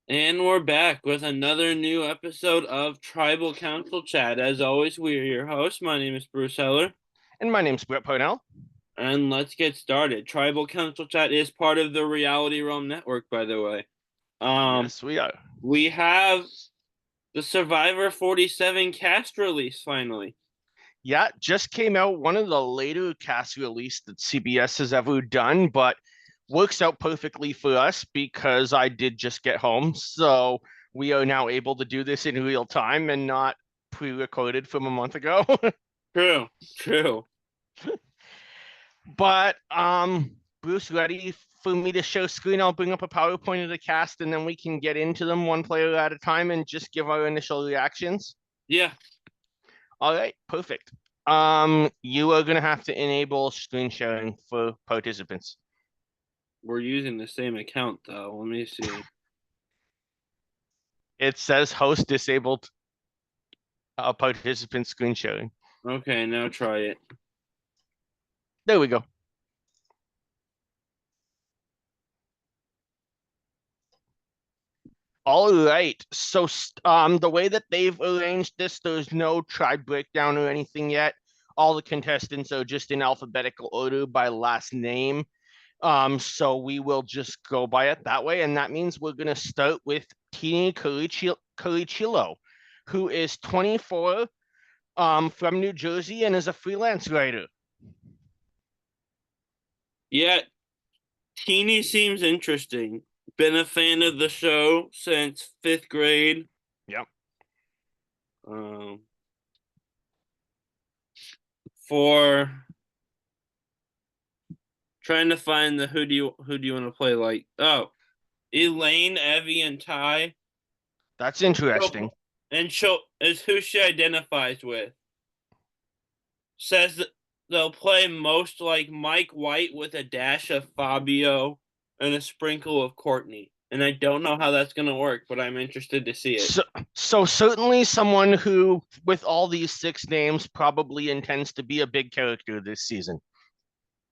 And we're back with another new episode of Tribal Council Chat. As always, we are your hosts. My name is Bruce Heller, And my name's Brett Parnell. and let's get started. Tribal Council Chat is part of the Reality Realm Network, by the way. Um, Yes, we are. we have the Survivor 47 cast release finally. Yeah, just came out, one of the later cast release that CBS has ever done, but works out perfectly for us because I did just get home. So we are now able to do this in real time and not pre-recorded from a month ago. True, true. But Bruce, ready for me to show screen? I'll bring up a PowerPoint of the cast and then we can get into them one player at a time and just give our initial reactions. Yeah, All right, perfect. You are gonna have to enable screen sharing for participants. we're using the same account though. Let me see. It says host disabled participant screen sharing. Okay, now try it. There we go. All right. So the way that they've arranged this, there's no tribe breakdown or anything yet. All the contestants are just in alphabetical order by last name. So we will just go by it that way, and that means we're gonna start with Tini Carichillo, who is 24, from New Jersey and is a freelance writer. Yeah, Teeny seems interesting. Been a fan of the show since fifth grade. Yep. Um, for trying to find the who do you want to play like? Oh, Elaine, Evie, and Ty. That's interesting. And she'll is who she identifies with. Says that they'll play most like Mike White with a dash of Fabio and a sprinkle of Courtney. And I don't know how that's gonna work, but I'm interested to see it. So certainly someone who, with all these six names, probably intends to be a big character this season.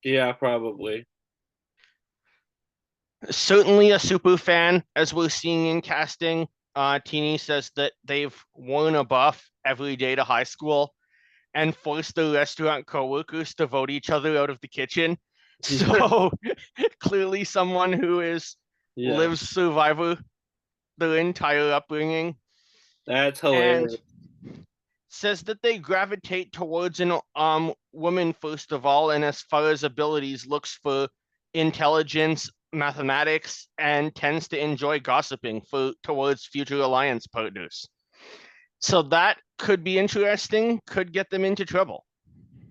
Yeah, probably. Certainly a super fan, as we're seeing in casting. Teeny says that they've worn a buff every day to high school and forced their restaurant coworkers to vote each other out of the kitchen. So clearly someone who is Yeah, lives Survivor their entire upbringing that's and hilarious. says that they gravitate towards an woman first of all, and as far as abilities, looks for intelligence, mathematics, and tends to enjoy gossiping for towards future alliance partners. So that could be interesting, could get them into trouble.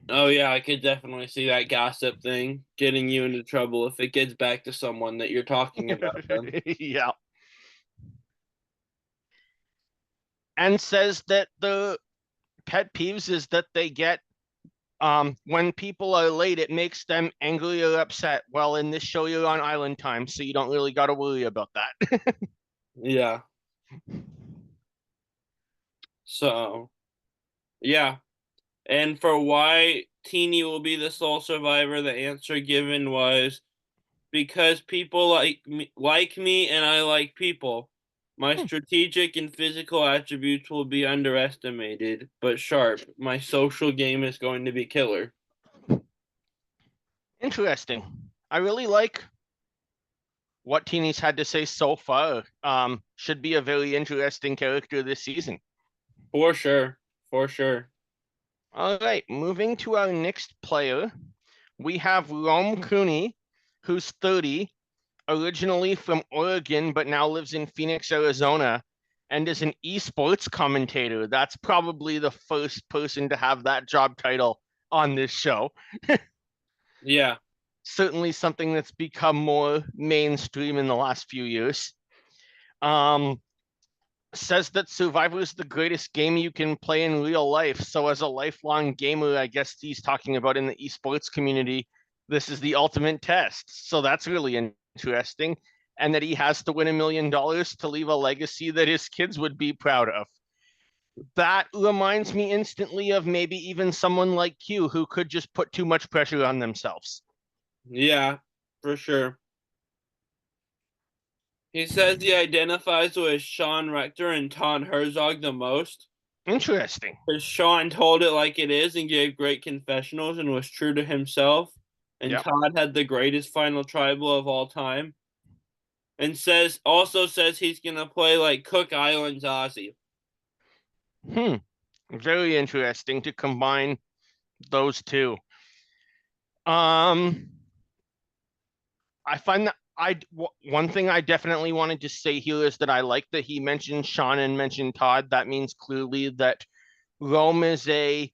Oh yeah, I could definitely see that gossip thing getting you into trouble if it gets back to someone that you're talking about them. Yeah. And says that the pet peeves is that they get when people are late, it makes them angry or upset. Well, in this show, you're on island time, so you don't really got to worry about that. Yeah. So yeah. And for why Teeny will be the sole survivor, the answer given was because people like me and I like people. My strategic and physical attributes will be underestimated, but sharp. My social game is going to be killer. Interesting. I really like what Teeny's had to say so far. Should be a very interesting character this season. For sure. For sure. All right, moving to our next player, we have Rome Cooney, who's 30, originally from Oregon, but now lives in Phoenix, Arizona, and is an esports commentator. That's probably the first person to have that job title on this show. Yeah. Certainly something that's become more mainstream in the last few years. Um, Says that Survivor is the greatest game you can play in real life. So, as a lifelong gamer, I guess he's talking about in the esports community, this is the ultimate test. So, that's really interesting. And that he has to win $1 million to leave a legacy that his kids would be proud of. That reminds me instantly of maybe even someone like Q who could just put too much pressure on themselves. Yeah. For sure. He says he identifies with Sean Rector and Todd Herzog the most. Interesting. Because Sean told it like it is and gave great confessionals and was true to himself. And Yep. Todd had the greatest final tribal of all time. And says he's gonna play like Cook Islands Ozzy. Hmm. Very interesting to combine those two. Um, I find that one thing I definitely wanted to say here is that I like that he mentioned Sean and mentioned Todd. That means clearly that Rome is a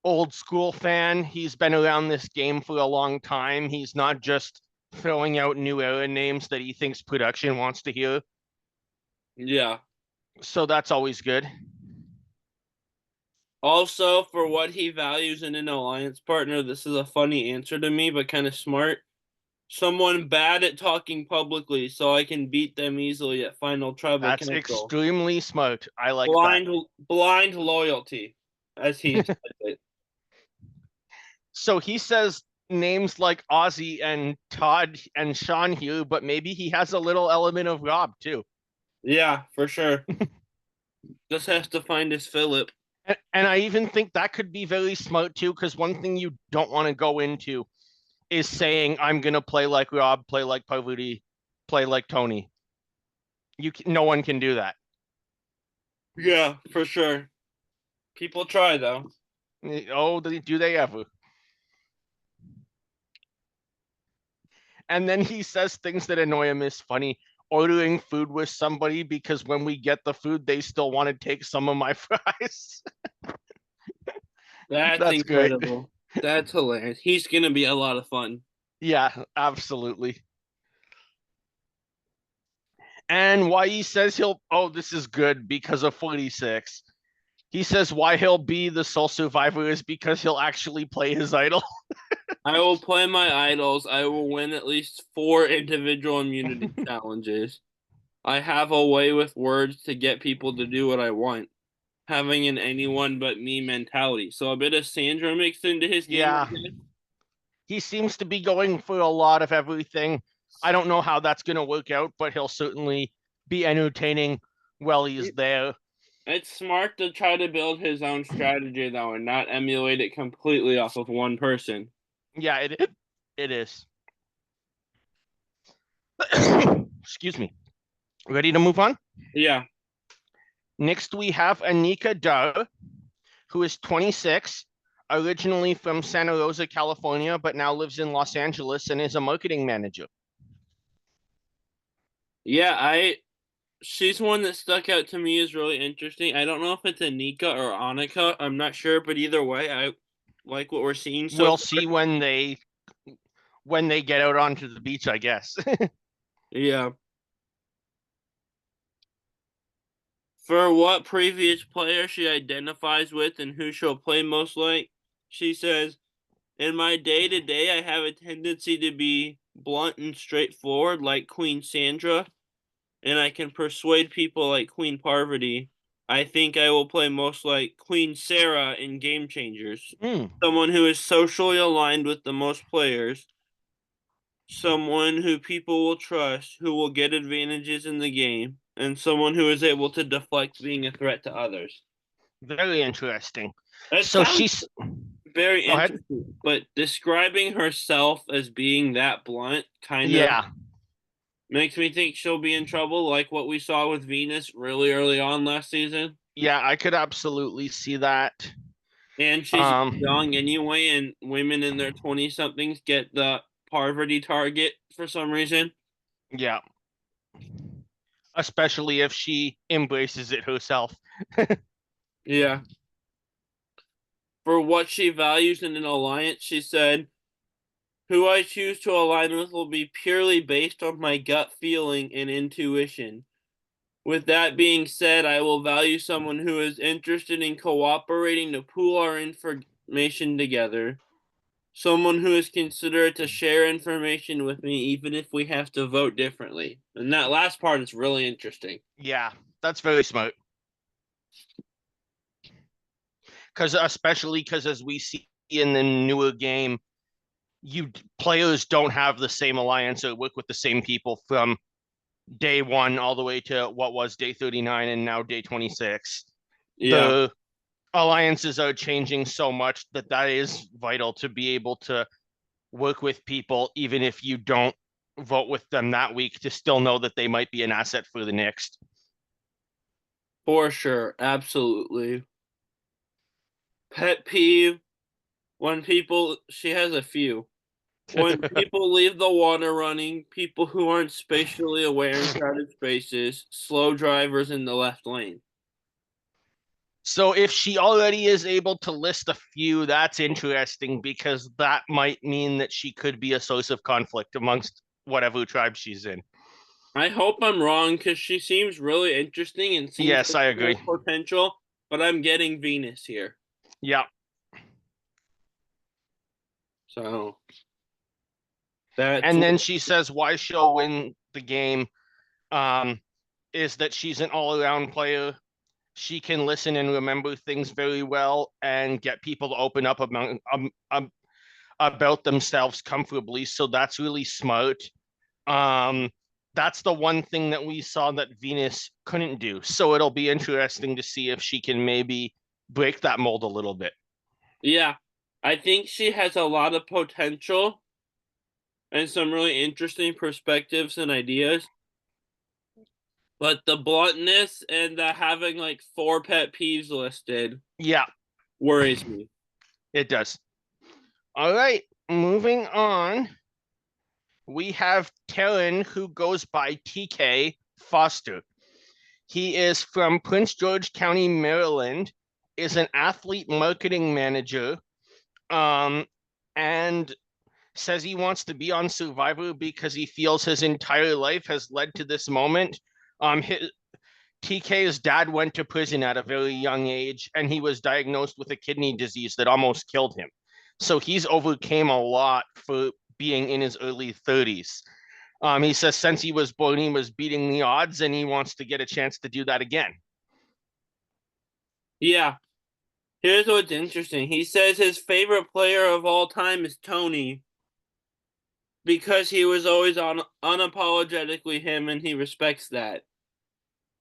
old school fan. He's been around this game for a long time. He's not just throwing out new era names that he thinks production wants to hear. Yeah. So that's always good. Also, for what he values in an alliance partner, this is a funny answer to me, but kind of smart. Someone bad at talking publicly so I can beat them easily at Final Tribal That's Council. extremely smart. I like that. Blind loyalty, as he said it. So he says names like Ozzy and Todd and Sean here, but maybe he has a little element of Rob too. Yeah, for sure. Just has to find his Philip. And I even think that could be very smart too, because one thing you don't want to go into is saying, I'm going to play like Rob, play like Parvati, play like Tony. No one can do that. Yeah, for sure. People try though. Oh, do they ever? And then he says things that annoy him is funny. Ordering food with somebody because when we get the food, they still want to take some of my fries. That's That's great. incredible. That's hilarious. He's gonna be a lot of fun. Yeah, absolutely. And why he says oh, this is good because of 46. He says why he'll be the sole survivor is because he'll actually play his idol. I will play my idols. I will win at least 4 individual immunity challenges. I have a way with words to get people to do what I want, having an anyone but me mentality. So a bit of Sandra mixed into his game, I Yeah, he seems to be going for a lot of everything. I don't know how that's going to work out, but he'll certainly be entertaining while he's guess. there. It's smart to try to build his own strategy though and not emulate it completely off of one person. Yeah, it is. Excuse me. Ready to move on? Yeah. Next, we have Anika Dar, who is 26, originally from Santa Rosa, California, but now lives in Los Angeles and is a marketing manager. Yeah, I she's one that stuck out to me as really interesting. I don't know if it's Anika or Annika. I'm not sure, but either way, I like what we're seeing so We'll far. see when they get out onto the beach, I guess. Yeah. For what previous player she identifies with and who she'll play most like, she says, in my day to day, I have a tendency to be blunt and straightforward like Queen Sandra, and I can persuade people like Queen Parvati. I think I will play most like Queen Sarah in Game Changers, Hmm, someone who is socially aligned with the most players, someone who people will trust, who will get advantages in the game, and someone who is able to deflect being a threat to others. very interesting. It So sounds she's very Go ahead. interesting, but describing herself as being that blunt kind of Yeah, makes me think she'll be in trouble, like what we saw with Venus really early on last season. yeah, I could absolutely see that. And she's young Um, anyway, and women in their 20 somethings get the poverty target for some reason. yeah, especially if she embraces it herself. Yeah. For what she values in an alliance, she said, who I choose to align with will be purely based on my gut feeling and intuition. With that being said, I will value someone who is interested in cooperating to pool our information together. Someone who is considerate to share information with me, even if we have to vote differently. And that last part is really interesting. Yeah, that's very smart. Because especially because as we see in the newer game, you players don't have the same alliance or work with the same people from day one all the way to what was day 39 and now day 26. Yeah, The alliances are changing so much that that is vital to be able to work with people, even if you don't vote with them that week, to still know that they might be an asset for the next. for sure. Absolutely. Pet peeve when people, she has a few. When people leave the water running, people who aren't spatially aware in crowded spaces, slow drivers in the left lane. So if she already is able to list a few, that's interesting because that might mean that she could be a source of conflict amongst whatever tribe she's in. I hope I'm wrong because she seems really interesting and seems Yes, like I she has agree. potential, but I'm getting Venus here. Yeah. So that's And then she says why she'll win the game um, is that she's an all around player. She can listen and remember things very well and get people to open up about themselves comfortably. So that's really smart. Um, that's the one thing that we saw that Venus couldn't do. So it'll be interesting to see if she can maybe break that mold a little bit. yeah. I think she has a lot of potential and some really interesting perspectives and ideas. But the bluntness and the having like 4 pet peeves listed Yeah, worries me. it does. All right, moving on. We have Terran, who goes by TK Foster. He is from Prince George County, Maryland, is an athlete marketing manager, um, and says he wants to be on Survivor because he feels his entire life has led to this moment. TK's dad went to prison at a very young age, and he was diagnosed with a kidney disease that almost killed him. So he's overcame a lot for being in his early 30s. He says since he was born, he was beating the odds, and he wants to get a chance to do that again. Yeah. Here's what's interesting. He says his favorite player of all time is Tony because he was always on unapologetically him and he respects that.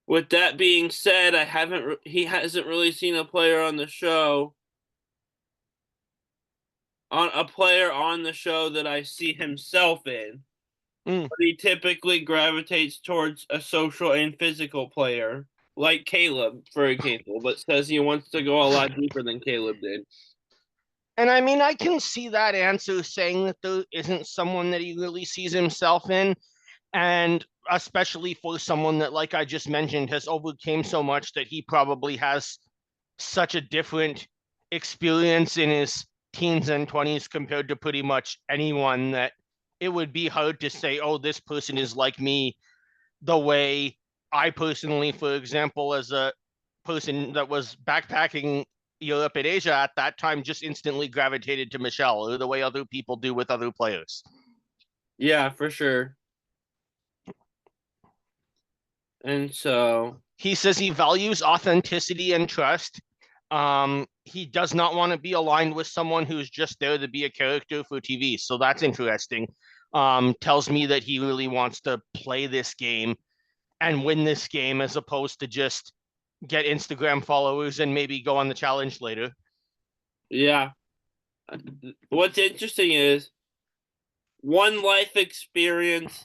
With that being said, he hasn't really seen a player on the show on a player on the show that I see himself in. Mm. But he typically gravitates towards a social and physical player, like Caleb, for example, but says he wants to go a lot deeper than Caleb did. And I mean, I can see that answer saying that there isn't someone that he really sees himself in. And especially for someone that, like I just mentioned, has overcame so much that he probably has such a different experience in his teens and 20s compared to pretty much anyone that it would be hard to say, oh, this person is like me, the way I personally, for example, as a person that was backpacking Europe and Asia at that time, just instantly gravitated to Michelle, or the way other people do with other players. Yeah, for sure. And so, He says he values authenticity and trust. He does not want to be aligned with someone who's just there to be a character for TV. So that's interesting. Tells me that he really wants to play this game and win this game as opposed to just get Instagram followers and maybe go on the challenge later. yeah. What's interesting is one life experience.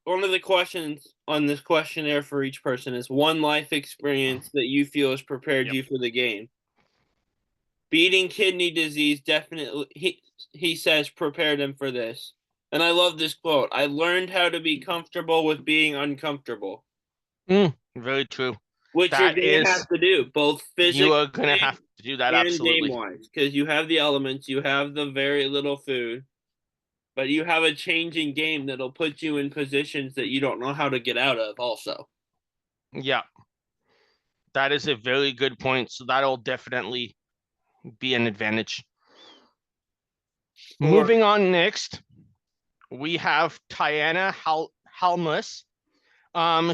One of the questions on this questionnaire for each person is one life experience that you feel has prepared Yep. you for the game. Beating kidney disease definitely, he says, prepared him for this. And I love this quote. I learned how to be comfortable with being uncomfortable, Very true. which you're That going to have is, to do both you are going to have physically to do that. and game Absolutely. wise because you have the elements, you have the very little food, but you have a changing game that'll put you in positions that you don't know how to get out of, also. Yeah, that is a very good point. So that'll definitely be an advantage. Or, Moving on next, we have Tiana Halmus.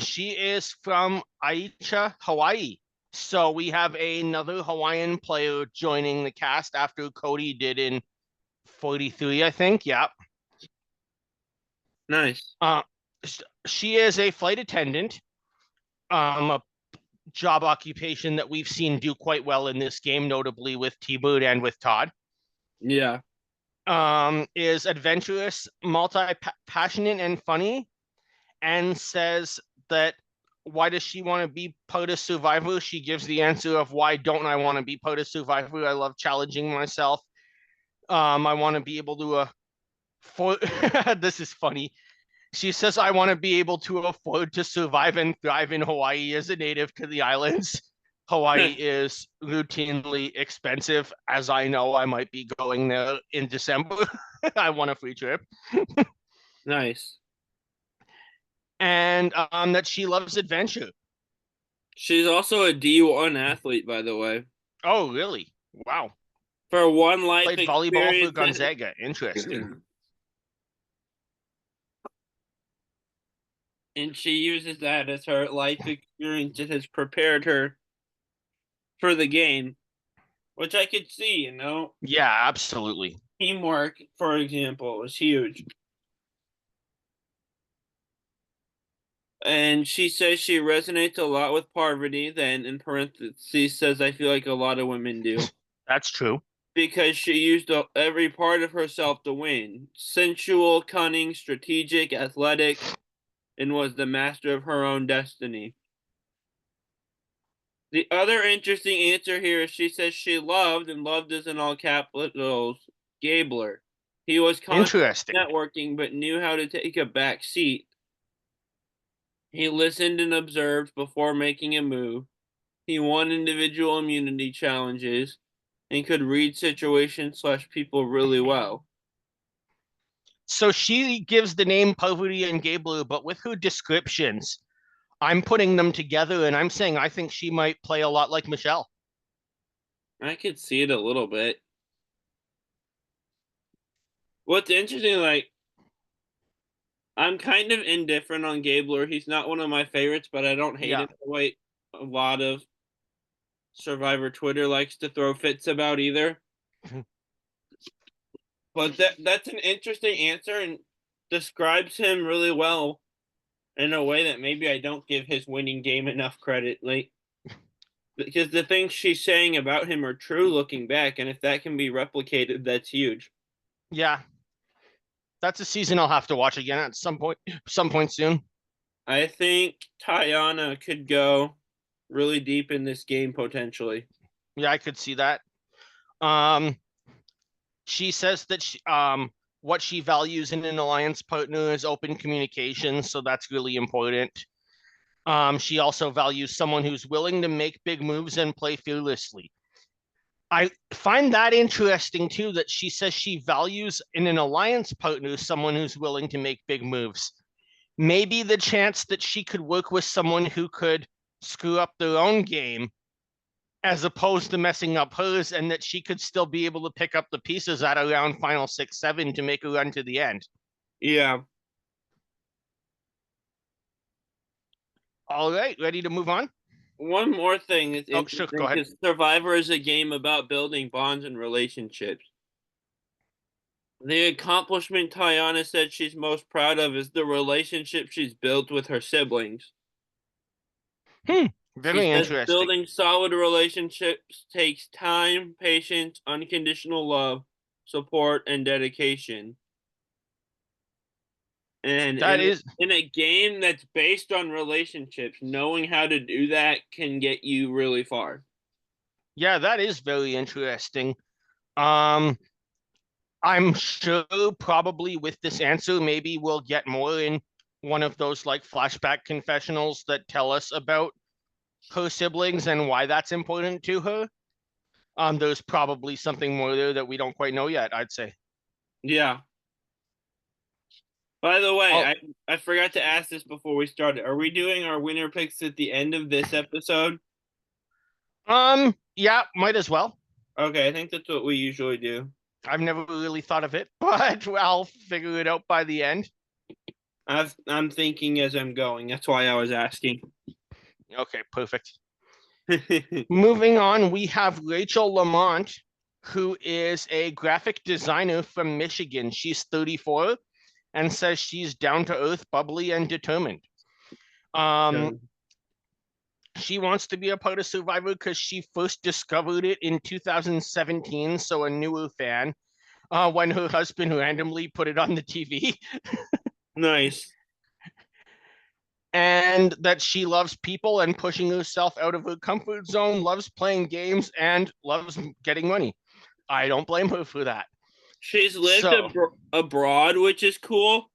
She is from Aicha, Hawaii. So we have another Hawaiian player joining the cast after Cody did in 43, I think. Yeah. nice. Uh, She is a flight attendant, a job occupation that we've seen do quite well in this game, notably with T-Boot and with Todd. Yeah. Is adventurous, multi-passionate, and funny, and says that why does she want to be part of Survivor? She gives the answer of why don't I want to be part of Survivor? I love challenging myself. I want to be able to this is funny. She says I want to be able to afford to survive and thrive in Hawaii as a native to the islands. Hawaii is routinely expensive, as I know I might be going there in December. I want a free trip. Nice. And that she loves adventure. She's also a D1 athlete, by the way. Oh, really? Wow. For one life Played volleyball for experience. Gonzaga. Interesting. And she uses that as her life experience that has prepared her for the game, which I could see, Yeah, absolutely. Teamwork, for example, is huge. And she says she resonates a lot with Parvati, then in parentheses says, I feel like a lot of women do. That's true. Because she used every part of herself to win. Sensual, cunning, strategic, athletic, and was the master of her own destiny. The other interesting answer here is she says she loved, and loved is in all capitals, Gabler. He was constantly Interesting. networking, but knew how to take a back seat. He listened and observed before making a move. He won individual immunity challenges and could read situations / people really well. So she gives the name Parvati and Gabler, but with her descriptions, I'm putting them together and I'm saying I think she might play a lot like Michelle. I could see it a little bit. What's interesting, like, I'm kind of indifferent on Gabler. He's not one of my favorites, but I don't hate Yeah. him the way a lot of Survivor Twitter likes to throw fits about either. But that's an interesting answer and describes him really well in a way that maybe I don't give his winning game enough credit. Like, because the things she's saying about him are true looking back, and if that can be replicated, that's huge. Yeah. That's a season I'll have to watch again at some point soon. I think Tayana could go really deep in this game potentially. Yeah, I could see that. Um, she says that what she values in an alliance partner is open communication, so that's really important. She also values someone who's willing to make big moves and play fearlessly. I find that interesting too, that she says she values in an alliance partner someone who's willing to make big moves. Maybe the chance that she could work with someone who could screw up their own game as opposed to messing up hers, and that she could still be able to pick up the pieces at around final 6-7 to make a run to the end. Yeah. All right, ready to move on? One more thing that's Oh, sure, go interesting ahead. is Survivor is a game about building bonds and relationships. The accomplishment Tayana said she's most proud of is the relationship she's built with her siblings. She Very says interesting. building solid relationships takes time, patience, unconditional love, support, and dedication. And That is, in a game that's based on relationships, knowing how to do that can get you really far. yeah, that is very interesting. Um, I'm sure probably with this answer, maybe we'll get more in one of those like flashback confessionals that tell us about her siblings and why that's important to her. There's probably something more there that we don't quite know yet, I'd say. Yeah. By the way, Oh, I forgot to ask this before we started. Are we doing our winner picks at the end of this episode? yeah, might as well. Okay, I think that's what we usually do. I've never really thought of it, but I'll figure it out by the end. I'm thinking as I'm going. That's why I was asking. Okay, perfect. Moving on, we have Rachel Lamont, who is a graphic designer from Michigan. She's 34, and says she's down to earth, bubbly, and determined. Um, Okay. she wants to be a part of Survivor because she first discovered it in 2017, so a newer fan, when her husband randomly put it on the TV, Nice. and that she loves people and pushing herself out of her comfort zone, loves playing games, and loves getting money. I don't blame her for that. She's lived So, abroad, which is cool.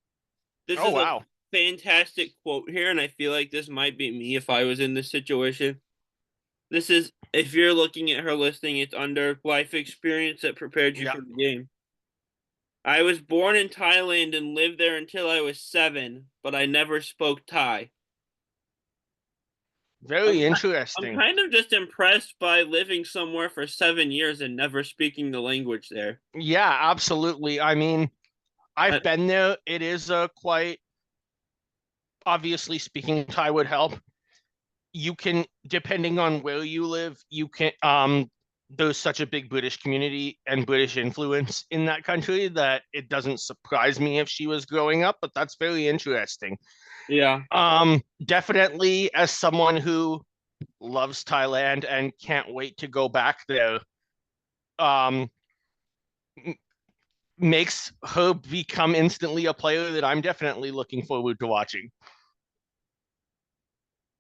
This oh is a wow, fantastic quote here, and I feel like this might be me if I was in this situation. This is, if you're looking at her listing, it's under life experience that prepared you yeah, for the game. I was born in Thailand and lived there until I was 7, but I never spoke Thai. very I'm interesting. kind of just impressed by living somewhere for 7 years and never speaking the language there. Yeah, absolutely. I mean, I've I, been there. It is a quite obviously speaking Thai would help. You can, depending on where you live, you can there's such a big British community and British influence in that country that it doesn't surprise me if she was growing up, but that's very interesting. yeah, Definitely as someone who loves Thailand and can't wait to go back there, um, makes her become instantly a player that I'm definitely looking forward to watching.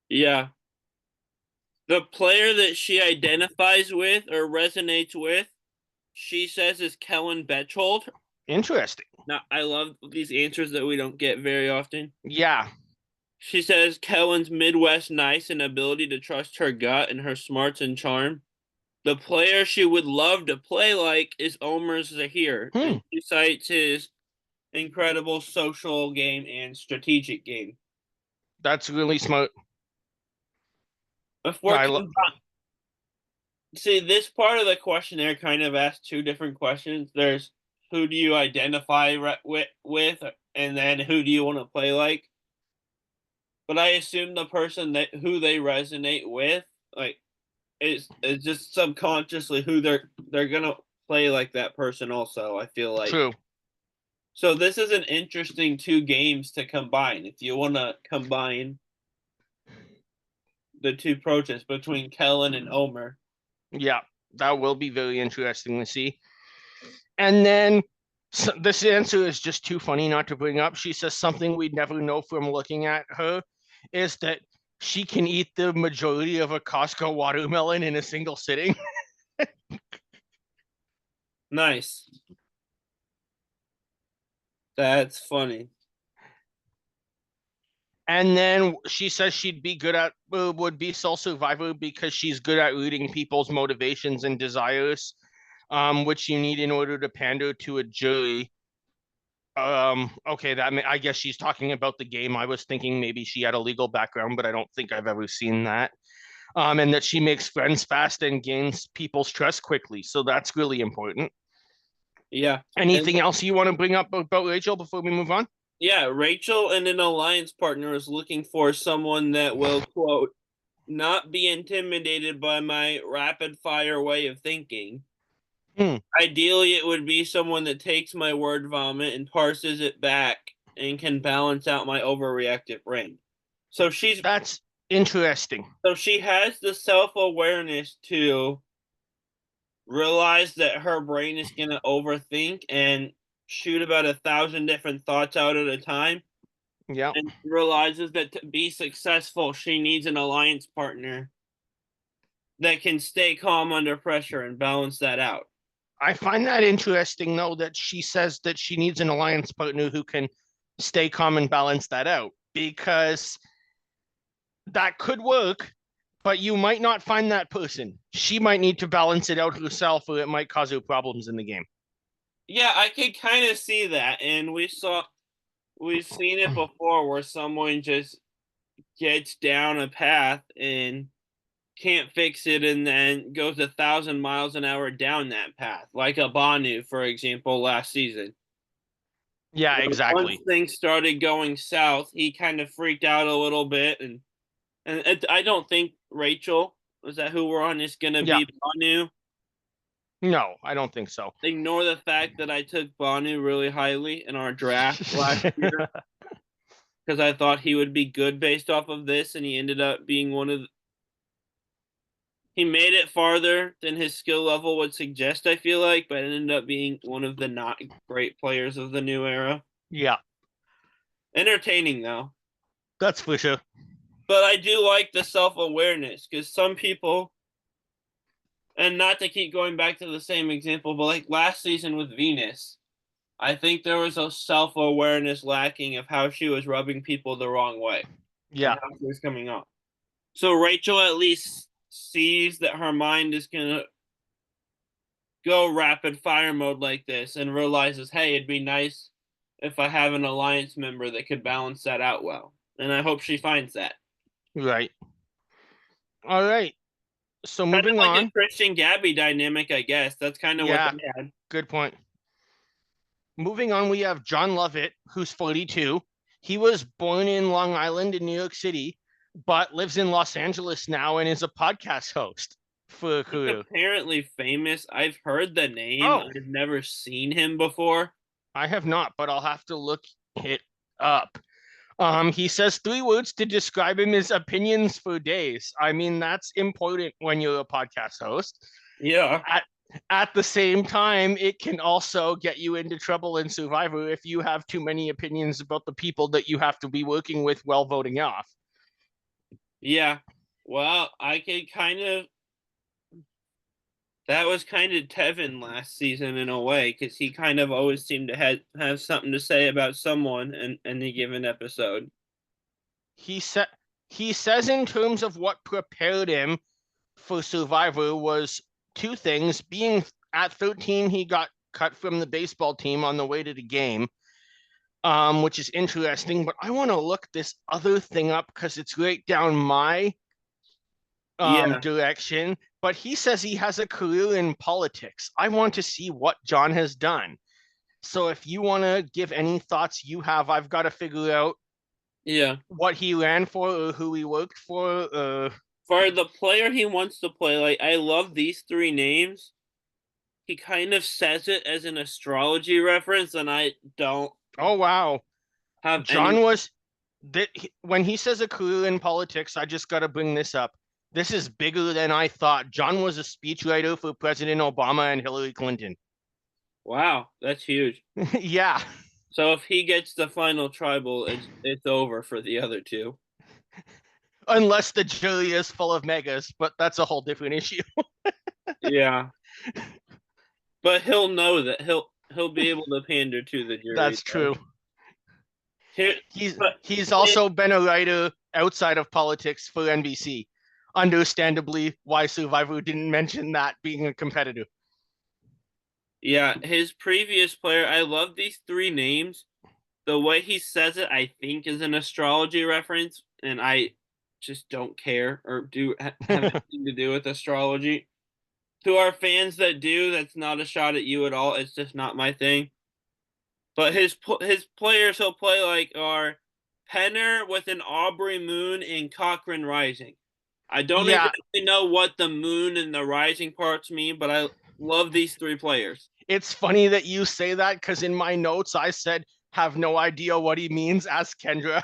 yeah. The player that she identifies with or resonates with, she says is Kellen Betchold. Interesting. Now, I love these answers that we don't get very often. Yeah. She says Kellen's Midwest nice and ability to trust her gut and her smarts and charm. The player she would love to play like is Omer Zahir, and Hmm. she cites his incredible social game and strategic game. That's really smart. If we're I lo- combi- See, this part of the questionnaire kind of asks two different questions. There's who do you identify with, and then who do you want to play like. But I assume the person that who they resonate with, like, is just subconsciously who they're gonna play like that person. Also, I feel like True. so. This is an interesting two games to combine. If you want to combine the two approaches between Kellen and Omer. Yeah, that will be very interesting to see. And then this answer is just too funny not to bring up. She says something we'd never know from looking at her is that she can eat the majority of a Costco watermelon in a single sitting. Nice. That's funny. And then she says she'd be good at would be Soul Survivor because she's good at reading people's motivations and desires, which you need in order to pander to a jury. Okay, I guess she's talking about the game. I was thinking maybe she had a legal background, but I don't think I've ever seen that. And that she makes friends fast and gains people's trust quickly. So that's really important. Yeah. And Anything else you want to bring up about Rachel before we move on? yeah, Rachel and an alliance partner is looking for someone that will, quote, not be intimidated by my rapid fire way of thinking. Hmm, Ideally, it would be someone that takes my word vomit and parses it back and can balance out my overreactive brain. So that's interesting. she has the self-awareness to realize that her brain is going to overthink and shoot about 1,000 different thoughts out at a time, Yeah. and realizes that to be successful, she needs an alliance partner that can stay calm under pressure and balance that out. I find that interesting, though, that she says that she needs an alliance partner who can stay calm and balance that out because that could work, but you might not find that person. She might need to balance it out herself, or it might cause her problems in the game. Yeah, I could kind of see that, and we've seen it before where someone just gets down a path and can't fix it and then goes 1,000 miles an hour down that path, like a Banu, for example, last season. Yeah, Once exactly. things started going south, he kind of freaked out a little bit, and I don't think Rachel, was that who we're on, is gonna Yeah, be Banu. No, I don't think so. Ignore the fact that I took Banu really highly in our draft last year because I thought he would be good based off of this, and he ended up being he made it farther than his skill level would suggest, I feel like, but it ended up being one of the not great players of the new era. Yeah, Entertaining though. that's for sure. But I do like the self-awareness because some people, and not to keep going back to the same example, but like last season with Venus, I think there was a self-awareness lacking of how she was rubbing people the wrong way and Yeah, how she was coming off. So Rachel at least sees that her mind is gonna go rapid fire mode like this and realizes, hey, it'd be nice if I have an alliance member that could balance that out well. And I hope she finds that. right. All right. So Kind of moving like a on. Christian Gabby dynamic, I guess. That's kind of what Yeah, they had. good point. Moving on, we have John Lovett, who's 42. He was born in Long Island in New York City, but lives in Los Angeles now and is a podcast host for a He's career. apparently famous. I've heard the name. Oh, I've never seen him before. I have not, but I'll have to look it up. He says 3 words to describe him as opinions for days. I mean, that's important when you're a podcast host. Yeah. At at the same time, it can also get you into trouble in Survivor if you have too many opinions about the people that you have to be working with while voting off. Yeah. Well, I could kind of. That was kind of Tevin last season in a way, because he kind of always seemed to have something to say about someone in any given episode. He said he says in terms of what prepared him for Survivor was 2 things. Being at 13, he got cut from the baseball team on the way to the game, which is interesting. But I want to look this other thing up because it's right down my Yeah. direction. But he says he has a career in politics. I want to see what John has done. So if you want to give any thoughts you have, I've got to figure out Yeah. what he ran for or who he worked for. For the player he wants to play, like, I love these three names. He kind of says it as an astrology reference, and I don't Oh wow, have any. John was that when he says a career in politics. I just got to bring this up. This is bigger than I thought. John was a speechwriter for President Obama and Hillary Clinton. Wow, that's huge. Yeah, So if he gets the final tribal, it's over for the other two. unless the jury is full of megas, but that's a whole different issue. Yeah, but he'll know that he'll be able to pander to the jury. That's So. true. Here, He's but he's also been a writer outside of politics for NBC. Understandably, why Survivor didn't mention that being a competitor. yeah, his previous player. I love these three names. The way he says it, I think, is an astrology reference, and I just don't care or have anything to do with astrology. To our fans that do, that's not a shot at you at all. It's just not my thing. But his players he'll play like are Penner with an Aubrey Moon and Cochrane Rising. I don't Yeah, exactly know what the moon and the rising parts mean, but I love these three players. it's funny that you say that because in my notes I said have no idea what he means. Ask Kendra.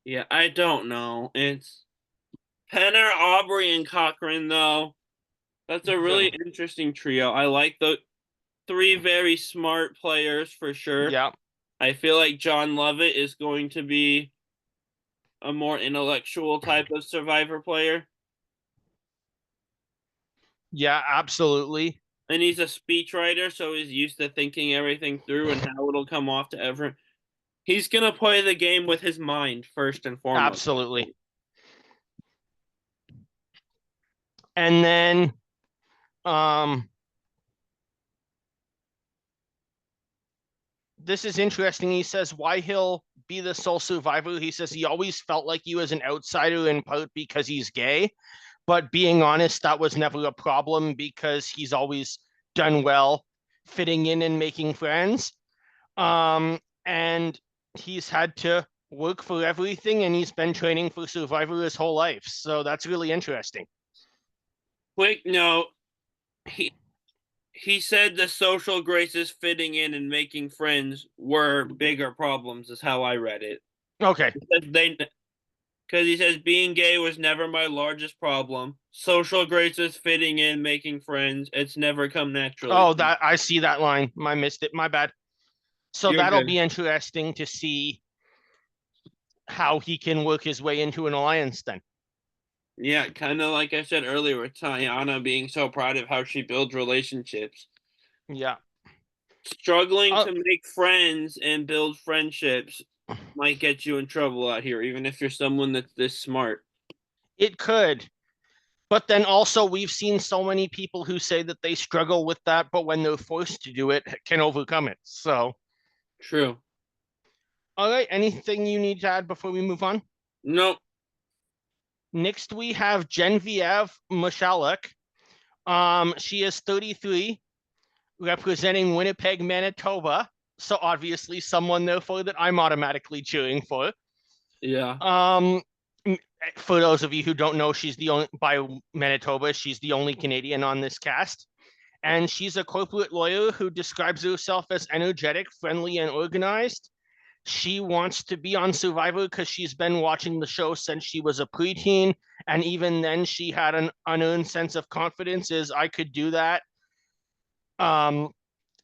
Yeah, I don't know. It's Penner, Aubrey, and Cochrane, though. That's a really interesting trio. I like the three very smart players for sure. Yeah, I feel like John Lovett is going to be a more intellectual type of survivor player. yeah, absolutely, And he's a speechwriter, so he's used to thinking everything through and how it'll come off to everyone. He's gonna play the game with his mind first and foremost. absolutely. And then um this is interesting. He says why he'll be the sole survivor. He says he always felt like he was an outsider in part because he's gay, but being honest, that was never a problem because he's always done well fitting in and making friends. And he's had to work for everything and he's been training for Survivor his whole life. So that's really interesting. quick note, he he said the social graces fitting in and making friends were bigger problems, is how I read it. Okay. They because he says being gay was never my largest problem. Social graces fitting in, making friends, it's never come naturally. Oh, that I see that line. I missed it. My bad. So You're that'll be good. interesting to see how he can work his way into an alliance then. Yeah, kind of like I said earlier with Tayana being so proud of how she builds relationships. Yeah. Struggling Uh, to make friends and build friendships might get you in trouble out here, even if you're someone that's this smart. it could. But then also, we've seen so many people who say that they struggle with that, but when they're forced to do it, can overcome it. So, True. all right. Anything you need to add before we move on? Nope. Next, we have Genevieve Michalek. She is 33, representing Winnipeg, Manitoba. So obviously, someone therefore that I'm automatically cheering for. Yeah. Um, for those of you who don't know, she's the only by Manitoba. She's the only Canadian on this cast, and she's a corporate lawyer who describes herself as energetic, friendly, and organized. She wants to be on Survivor because she's been watching the show since she was a preteen, and even then, she had an unearned sense of confidence. Is I could do that. Um,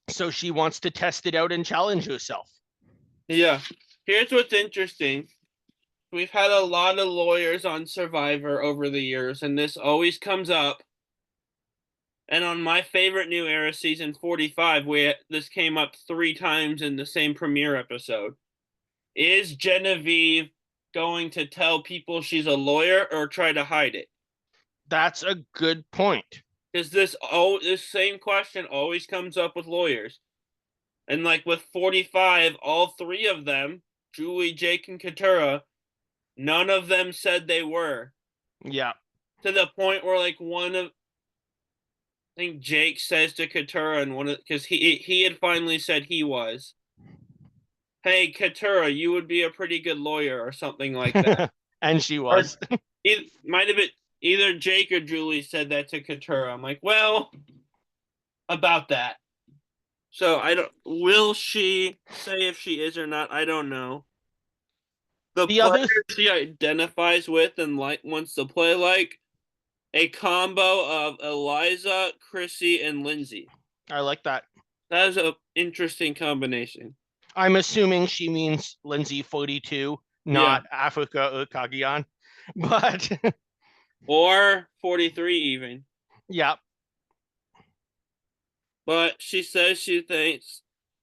so she wants to test it out and challenge herself. Yeah. Here's what's interesting. We've had a lot of lawyers on Survivor over the years, and this always comes up. And on my favorite new era, season 45, this came up 3 times in the same premiere episode. Is Genevieve going to tell people she's a lawyer or try to hide it? That's a good point. Because this same question always comes up with lawyers. And like with 45, all 3 of them, Julie, Jake, and Katura, none of them said they were. Yeah. To the point where like I think Jake says to Katura and because he had finally said he was. Hey Katura, you would be a pretty good lawyer or something like that. And she Or was. it might have been either Jake or Julie said that to Katura. I'm like, well, about that. So I don't. Will she say if she is or not? I don't know. The The other, players she identifies with and like wants to play like a combo of Eliza, Chrissy, and Lindsay. I like that. That is an interesting combination. I'm assuming she means Lindsay 42, Yeah, not Africa or Kagian. But or 43 even. yeah, But she says she thinks.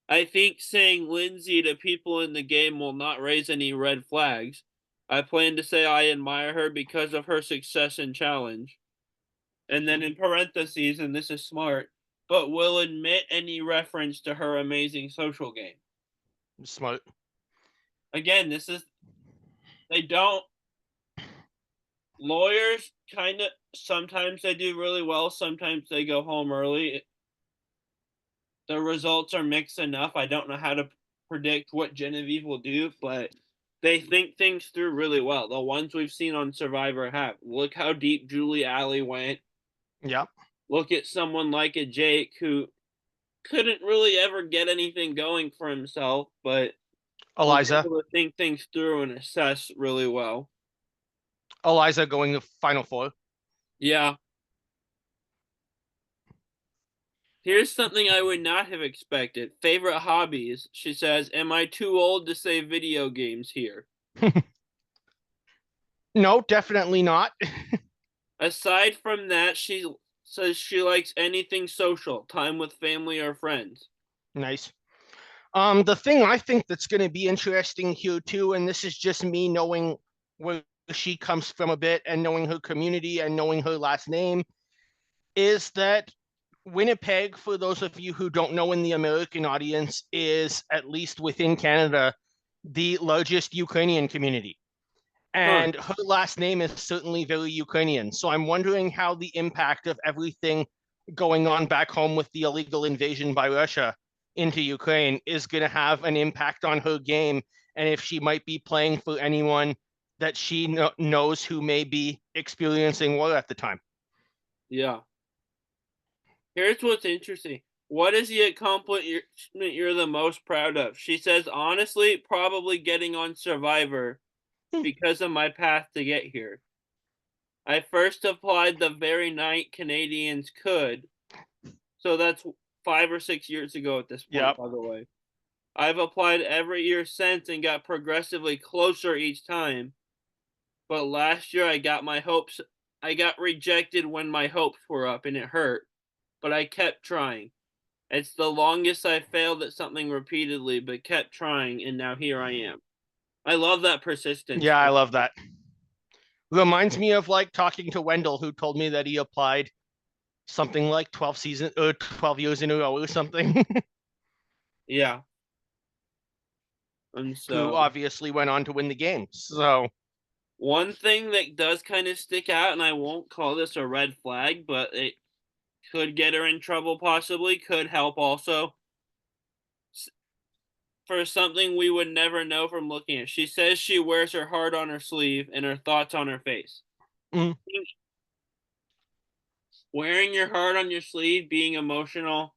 I think saying Lindsay to people in the game will not raise any red flags. I plan to say I admire her because of her success and challenge. And then in parentheses, and this is smart, but will admit any reference to her amazing social game. smart. Again, they don't, lawyers kind of, sometimes they do really well, sometimes they go home early. The results are mixed enough. I don't know how to predict what Genevieve will do, but they think things through really well. The ones we've seen on Survivor have. Look how deep Julie Alley went. Yeah. Look at someone like a Jake who couldn't really ever get anything going for himself, but was Eliza. able to think things through and assess really well. Eliza going to Final Four. Yeah. Here's something I would not have expected. Favorite hobbies. She says, am I too old to say video games here? No, definitely not. Aside from that, she says she likes anything social, time with family or friends. Nice. The thing I think that's going to be interesting here too, and this is just me knowing where she comes from a bit and knowing her community and knowing her last name, is that Winnipeg, for those of you who don't know in the American audience, is at least within Canada the largest Ukrainian community. Huh. And her last name is certainly very Ukrainian. So I'm wondering how the impact of everything going on back home with the illegal invasion by Russia into Ukraine is going to have an impact on her game, and if she might be playing for anyone that she knows who may be experiencing war at the time. Yeah. Here's what's interesting. What is the accomplishment you're the most proud of? She says, honestly, probably getting on Survivor because of my path to get here. I first applied the very night Canadians could, so that's 5 or 6 years ago at this point, Yep. by the way. I've applied every year since and got progressively closer each time. But last year I got rejected when my hopes were up and it hurt. But I kept trying. It's the longest I failed at something repeatedly, but kept trying, and now here I am. I love that persistence. Yeah, I love that. Reminds me of like talking to Wendell, who told me that he applied something like 12 years in a row or something. Yeah. And Who so, obviously went on to win the game. So, one thing that does kind of stick out, and I won't call this a red flag, but it could get her in trouble, possibly, could help also, for something we would never know from looking at. She says she wears her heart on her sleeve and her thoughts on her face. mm, Wearing your heart on your sleeve, being emotional,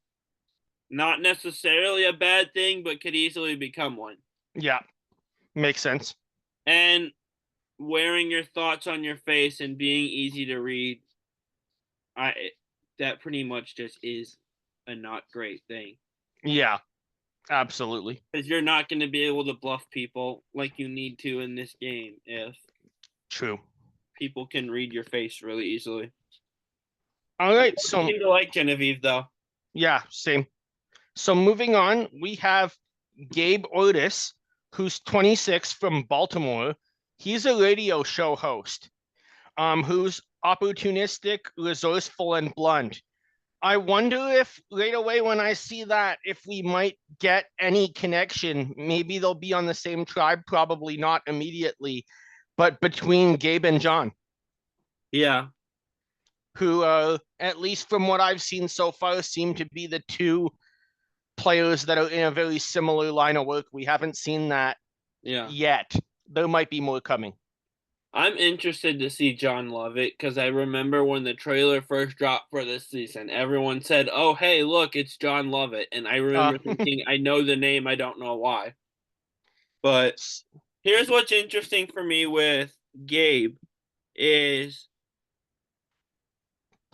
not necessarily a bad thing, but could easily become one. yeah, makes sense. And wearing your thoughts on your face and being easy to read, I that pretty much just is a not great thing. Yeah, absolutely. Because you're not going to be able to bluff people like you need to in this game if True. people can read your face really easily. All right. I So, seem to like Genevieve though. yeah, same. So, moving on, we have Gabe Otis, who's 26 from Baltimore. He's a radio show host, who's opportunistic, resourceful, and blunt. I wonder if right away when I see that, if we might get any connection. Maybe they'll be on the same tribe, probably not immediately, but between Gabe and John, Yeah, who, at least from what I've seen so far, seem to be the two players that are in a very similar line of work. We haven't seen that yeah. yet. There might be more coming. I'm interested to see John Lovett because I remember when the trailer first dropped for this season, everyone said, "Oh, hey, look, it's John Lovett," and I Uh, remember thinking, "I know the name, I don't know why." But here's what's interesting for me with Gabe is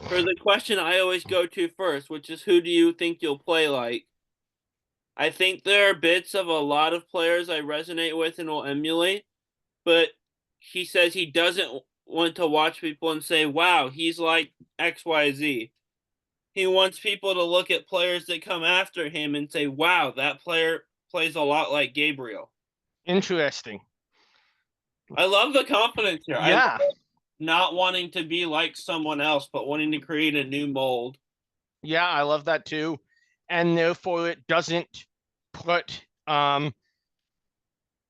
for the question I always go to first, which is who do you think you'll play like? I think there are bits of a lot of players I resonate with and will emulate, but he says he doesn't want to watch people and say, wow, he's like XYZ. He wants people to look at players that come after him and say, wow, that player plays a lot like Gabriel. Interesting. I love the confidence here. I love Yeah. not wanting to be like someone else, but wanting to create a new mold. Yeah, I love that too. And therefore it doesn't put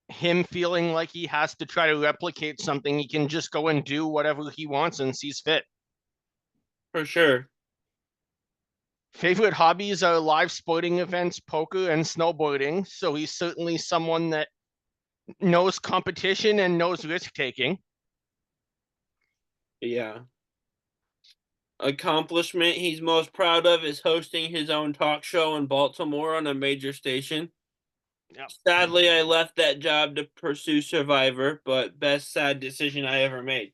him feeling like he has to try to replicate something. He can just go and do whatever he wants and sees fit. For sure. Favorite hobbies are live sporting events, poker, and snowboarding. So he's certainly someone that knows competition and knows risk taking. Yeah. Accomplishment he's most proud of is hosting his own talk show in Baltimore on a major station. Yep. Sadly, I left that job to pursue Survivor, but best sad decision I ever made.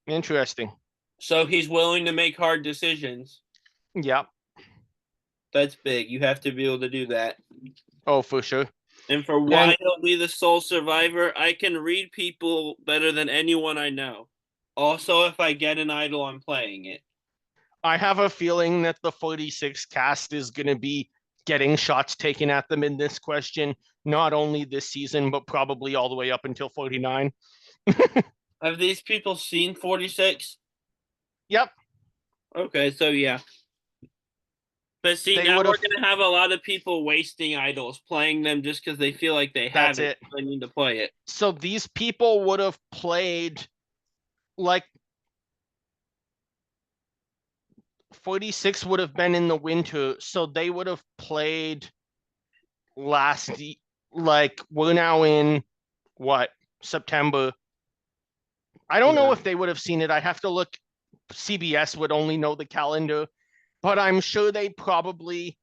Interesting. So he's willing to make hard decisions. Yep. That's big. You have to be able to do that. Oh, for sure. And for why And he'll be the sole survivor, I can read people better than anyone I know. Also, if I get an idol, I'm playing it. I have a feeling that the 46 cast is going to be getting shots taken at them in this question, not only this season, but probably all the way up until 49. Have these people seen 46? Yep. Okay, so yeah. But see, They now would we're have, gonna have a lot of people wasting idols, playing them just because they feel like they have that's it. it. They need to play it. So these people would have played like 46 would have been in the winter. So they would have played last, like, we're now in what, September. I don't know Yeah. if they would have seen it. I have to look CBS would only know the calendar, but I'm sure they probably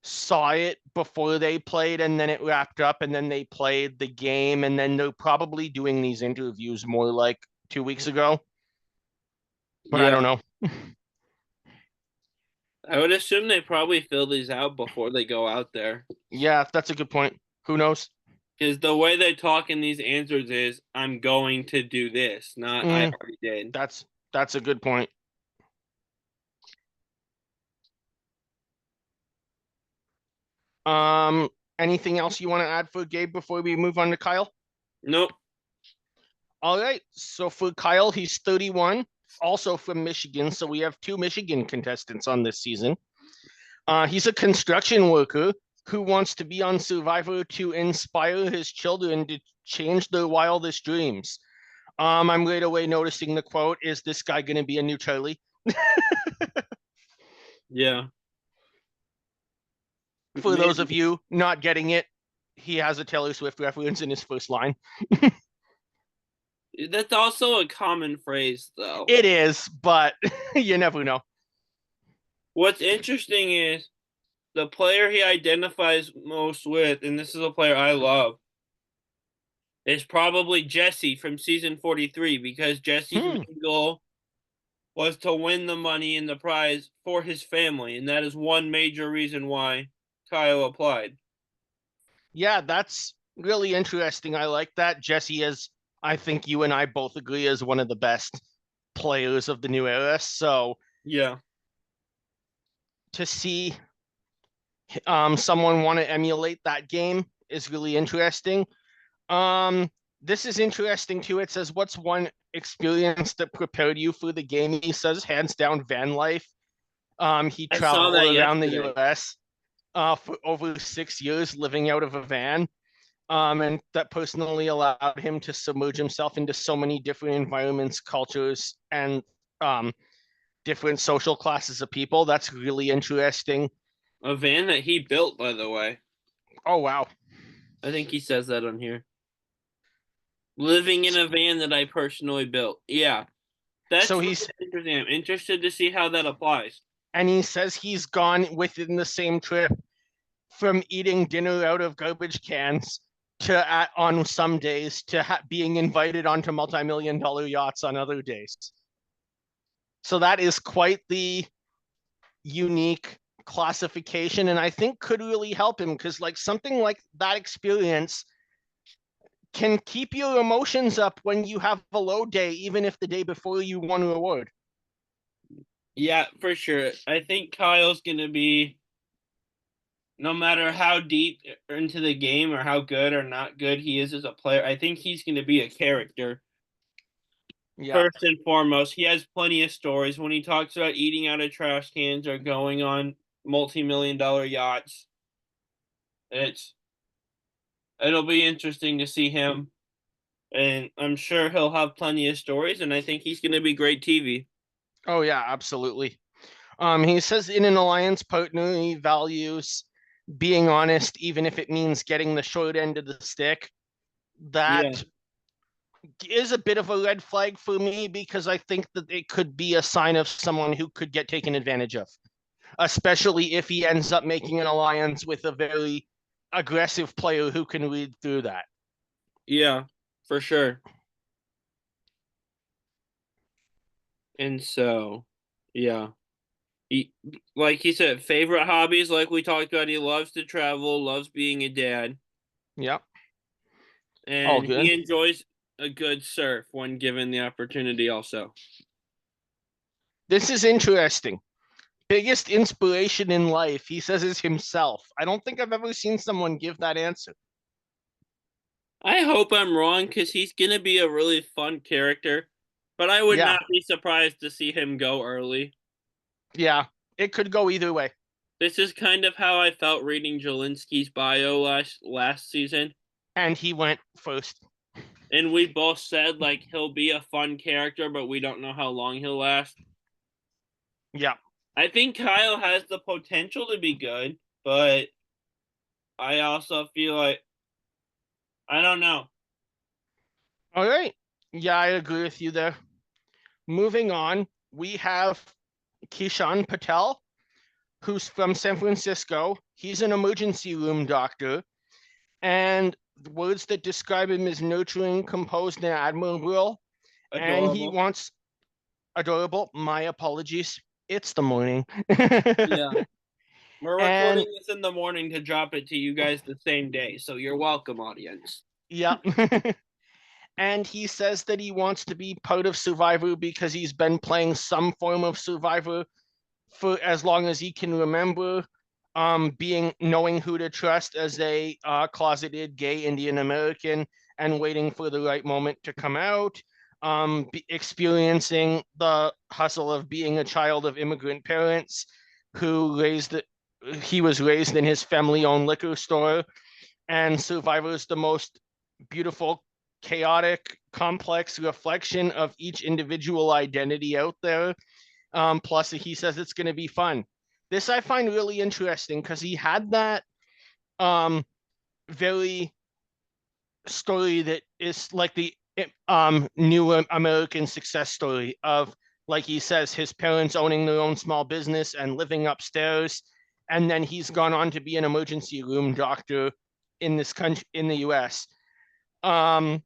saw it before they played and then it wrapped up and then they played the game and then they're probably doing these interviews more like 2 weeks ago, but I Yeah, don't know. I would assume they probably fill these out before they go out there. Yeah, that's a good point. Who knows? Because the way they talk in these answers is, I'm going to do this, not I Mm, already did. that's a good point. Um, anything else you want to add for Gabe before we move on to Kyle? Nope. All right. So for Kyle, he's 31, also from Michigan. So we have two Michigan contestants on this season. He's a construction worker who wants to be on Survivor to inspire his children to change their wildest dreams. I'm right away noticing the quote, is this guy going to be a new Charlie? Yeah. For those of Maybe. you not getting it, he has a Taylor Swift reference in his first line. That's also a common phrase, though. It is, but you never know. What's interesting is the player he identifies most with, and this is a player I love, is probably Jesse from season 43, because Jesse's Hmm. main goal was to win the money and the prize for his family, and that is one major reason why Kyle applied. Yeah, that's really interesting. I like that. Jesse is, I think you and I both agree, is one of the best players of the new era. So Yeah. to see someone want to emulate that game is really interesting. Um, this is interesting too. It says, "What's one experience that prepared you for the game?" He says, "Hands down, van life." He I saw traveled that around the yesterday. U.S. For over 6 years, living out of a van. And that personally allowed him to submerge himself into so many different environments, cultures, and um, different social classes of people. That's really interesting. A van that he built, by the way. Oh wow! I think he says that on here. Living in a van that I personally built. Yeah. So That's really he's interesting. I'm interested to see how that applies. and he says he's gone within the same trip from eating dinner out of garbage cans to on some days to being invited onto multi-million-dollar yachts on other days. So that is quite the unique classification, and I think could really help him because like something like that experience can keep your emotions up when you have a low day, even if the day before you won a reward. Yeah, for sure. I think Kyle's going to be, no matter how deep into the game or how good or not good he is as a player, I think he's going to be a character. Yeah. First and foremost, he has plenty of stories when he talks about eating out of trash cans or going on multi-million-dollar yachts. It's it'll be interesting to see him, and I'm sure he'll have plenty of stories, and I think he's going to be great TV. Oh yeah, absolutely. He says in an alliance partner, he values being honest, even if it means getting the short end of the stick. Yeah. That is a bit of a red flag for me because I think that it could be a sign of someone who could get taken advantage of, especially if he ends up making an alliance with a very aggressive player who can read through that. Yeah, for sure. And so, yeah. He, like he said, favorite hobbies, like we talked about, he loves to travel, loves being a dad, Yep. All and he good. enjoys a good surf when given the opportunity also. This is interesting. Biggest inspiration in life, he says, is himself. I don't think I've ever seen someone give that answer. I hope I'm wrong because he's going to be a really fun character, but I would Yeah. not be surprised to see him go early. Yeah. It could go either way. This is kind of how I felt reading Jelinski's bio last season. And he went first. And we both said like he'll be a fun character, but we don't know how long he'll last. Yeah. I think Kyle has the potential to be good, but I also feel like I don't know. All right. Yeah, I agree with you there. Moving on, we have Kishan Patel, who's from San Francisco. He's an emergency room doctor, and the words that describe him is nurturing, composed, and admirable. And he Adorable. wants adorable. My apologies. It's the morning. Yeah. We're And recording this in the morning to drop it to you guys the same day, so you're welcome, audience. yeah. And he says that he wants to be part of Survivor because he's been playing some form of Survivor for as long as he can remember, being knowing who to trust as a closeted gay Indian American and waiting for the right moment to come out, experiencing the hustle of being a child of immigrant parents who raised he was raised in his family-owned liquor store, and Survivor is the most beautiful, chaotic, complex reflection of each individual identity out there. Plus, he says it's going to be fun. This I find really interesting because he had that um, very story that is like the new American success story of, like he says, his parents owning their own small business and living upstairs, and then he's gone on to be an emergency room doctor in this country in the U.S. Um,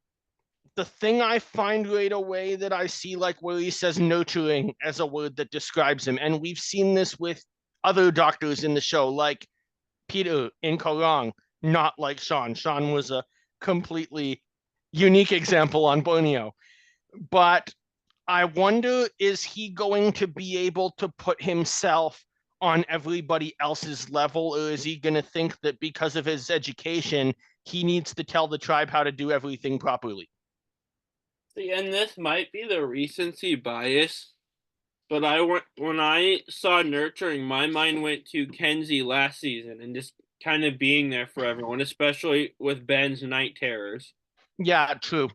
the thing I find right away that I see, like where he says nurturing as a word that describes him, and we've seen this with other doctors in the show, like Peter in Korong, not like Sean. Sean was a completely unique example on Borneo. But I wonder, is he going to be able to put himself on everybody else's level, or is he going to think that because of his education, he needs to tell the tribe how to do everything properly? See, and this might be the recency bias, but when I saw nurturing, my mind went to Kenzie last season and just kind of being there for everyone, especially with Ben's night terrors. Yeah, true.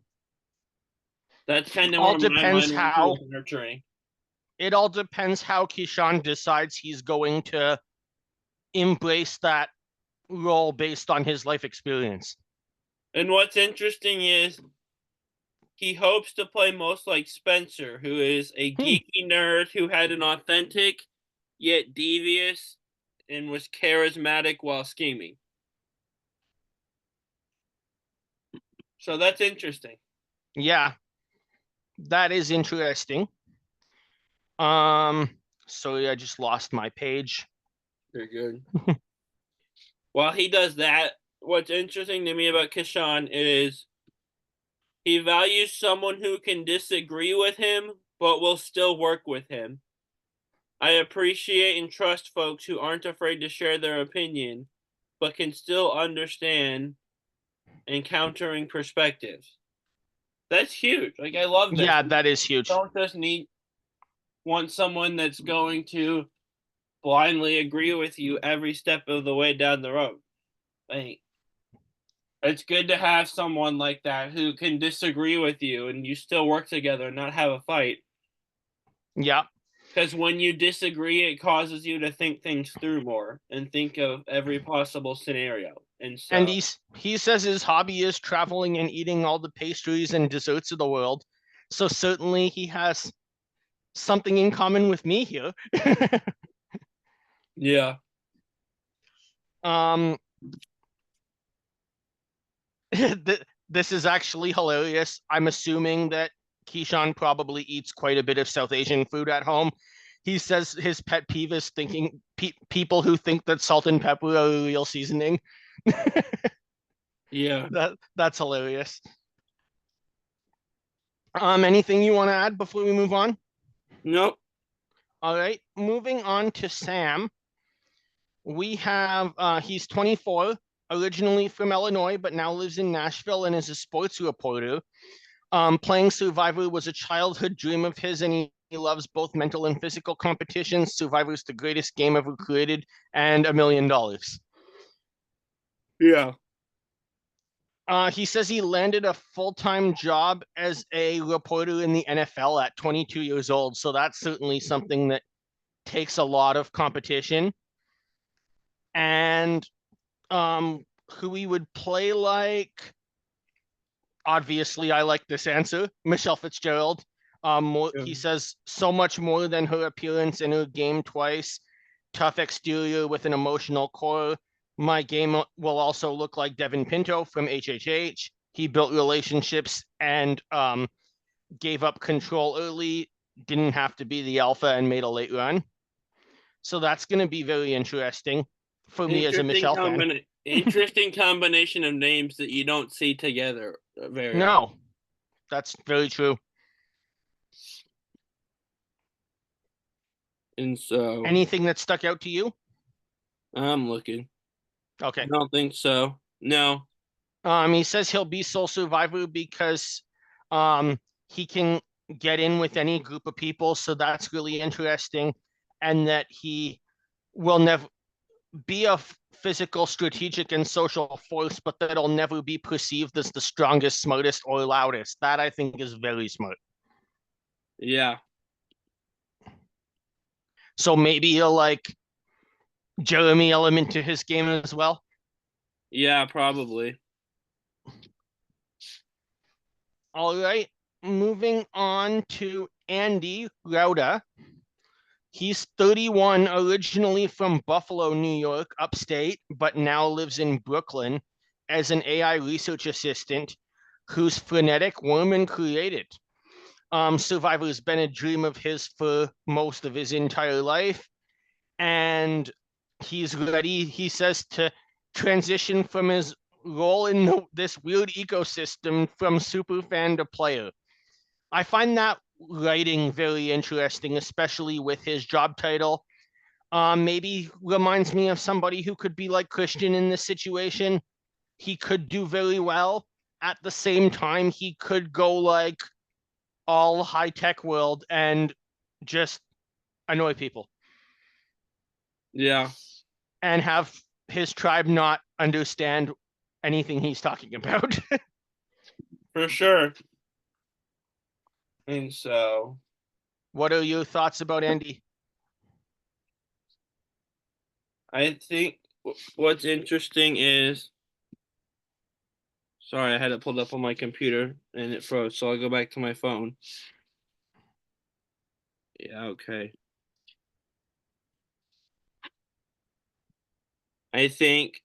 That's kind of All where my depends mind went to how with nurturing. it all depends how Kishan decides he's going to embrace that role based on his life experience. And what's interesting is he hopes to play most like Spencer, who is a Hmm. geeky nerd who had an authentic yet devious and was charismatic while scheming. So that's interesting. Yeah, that is interesting. Um, sorry, I just lost my page. Very good. While he does that, what's interesting to me about Kishan is he values someone who can disagree with him but will still work with him. I appreciate and trust folks who aren't afraid to share their opinion but can still understand encountering perspectives. That's huge. Like I love this. Yeah, You that is huge. don't just want someone that's going to blindly agree with you every step of the way down the road. Like it's good to have someone like that who can disagree with you and you still work together and not have a fight. Yeah. Because when you disagree, it causes you to think things through more and think of every possible scenario. And And so, he says his hobby is traveling and eating all the pastries and desserts of the world. So certainly he has something in common with me here. yeah, um this is actually hilarious. I'm assuming that Keyshawn probably eats quite a bit of South Asian food at home. He says his pet peeve is thinking people who think that salt and pepper are a real seasoning. yeah. That's hilarious. Anything you want to add before we move on? Nope. All right, moving on to Sam. We have he's 24, originally from Illinois, but now lives in Nashville and is a sports reporter. Playing Survivor was a childhood dream of his, and he loves both mental and physical competitions. Survivor is the greatest game ever created, and $1 million. Yeah. He says he landed a full-time job as a reporter in the NFL at 22 years old. So that's certainly something that takes a lot of competition. And who he would play like, obviously, I like this answer, Michelle Fitzgerald. He says so much more than her appearance in her game twice. Tough exterior with an emotional core. My game will also look like Devin Pinto from HHH. He built relationships and gave up control early, didn't have to be the alpha and made a late run. So that's going to be very interesting for me as a Michelle fan. Interesting combination of names that you don't see together very often. No, that's very true. And so Anything that stuck out to you? I'm looking. I Okay. don't think so. No. He says he'll be sole survivor because he can get in with any group of people, so that's really interesting, and that he will never be a physical, strategic, and social force, but that it'll never be perceived as the strongest, smartest, or loudest. That I think is very smart. Yeah. So maybe he'll like Jeremy element to his game as well. Yeah, probably. All right, moving on to Andy Rauda. He's 31, originally from Buffalo, New York, upstate, but now lives in Brooklyn as an AI research assistant who's frenetic, warm, and created. Survivor has been a dream of his for most of his entire life, and he's ready, he says, to transition from his role in this weird ecosystem from super fan to player. I find that writing very interesting, especially with his job title. Maybe reminds me of somebody who could be like Christian in this situation. He could do very well. At the same time, he could go like all high tech world and just annoy people Yeah, and have his tribe not understand anything he's talking about. for sure. And so What are your thoughts about Andy? I think what's interesting is, sorry, I had it pulled up on my computer and it froze, so I'll go back to my phone. Yeah, okay. I think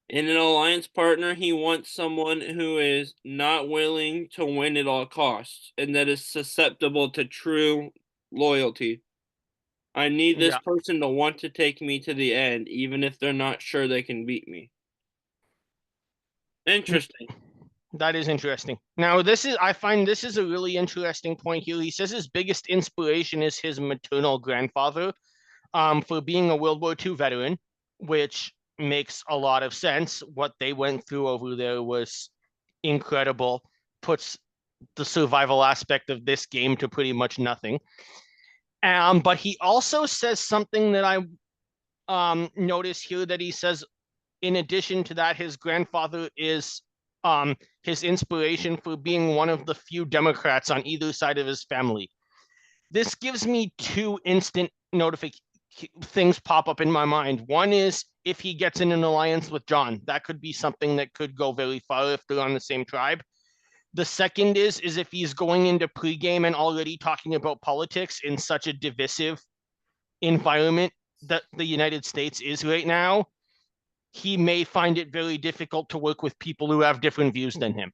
in an alliance partner, he wants someone who is not willing to win at all costs and that is susceptible to true loyalty. I need this Yeah, person to want to take me to the end, even if they're not sure they can beat me. Interesting. that is interesting. Now, I find this is a really interesting point here. He says his biggest inspiration is his maternal grandfather, for being a World War II veteran, which makes a lot of sense. What they went through over there was incredible, puts the survival aspect of this game to pretty much nothing. But he also says something that I notice here, that he says, in addition to that, his grandfather is his inspiration for being one of the few Democrats on either side of his family. This gives me two instant notifications things pop up in my mind. One is if he gets in an alliance with John, that could be something that could go very far if they're on the same tribe. The second is if he's going into pregame and already talking about politics in such a divisive environment that the United States is right now, he may find it very difficult to work with people who have different views than him.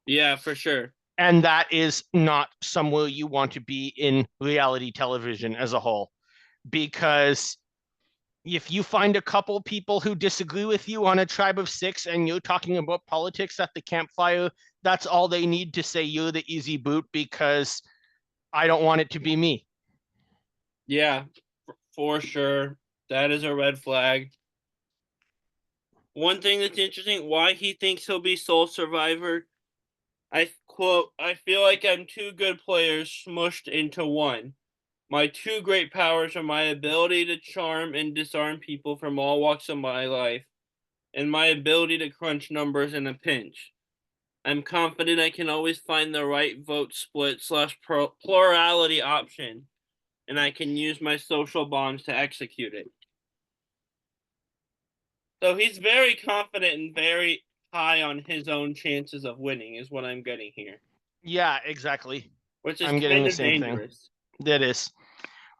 Yeah, for sure. And that is not somewhere you want to be in reality television as a whole, because if you find a couple people who disagree with you on a tribe of six and you're talking about politics at the campfire, that's all they need to say you're the easy boot, because I don't want it to be me. Yeah, for sure. That is a red flag. One thing that's interesting, why he thinks he'll be sole survivor. I quote, I feel like I'm two good players smushed into one. My two great powers are my ability to charm and disarm people from all walks of my life, and my ability to crunch numbers in a pinch. I'm confident I can always find the right vote split slash plurality option, and I can use my social bonds to execute it. So he's very confident and very high on his own chances of winning, is what I'm getting here. Yeah, exactly. which is I'm getting kind the of same thing. dangerous. That is.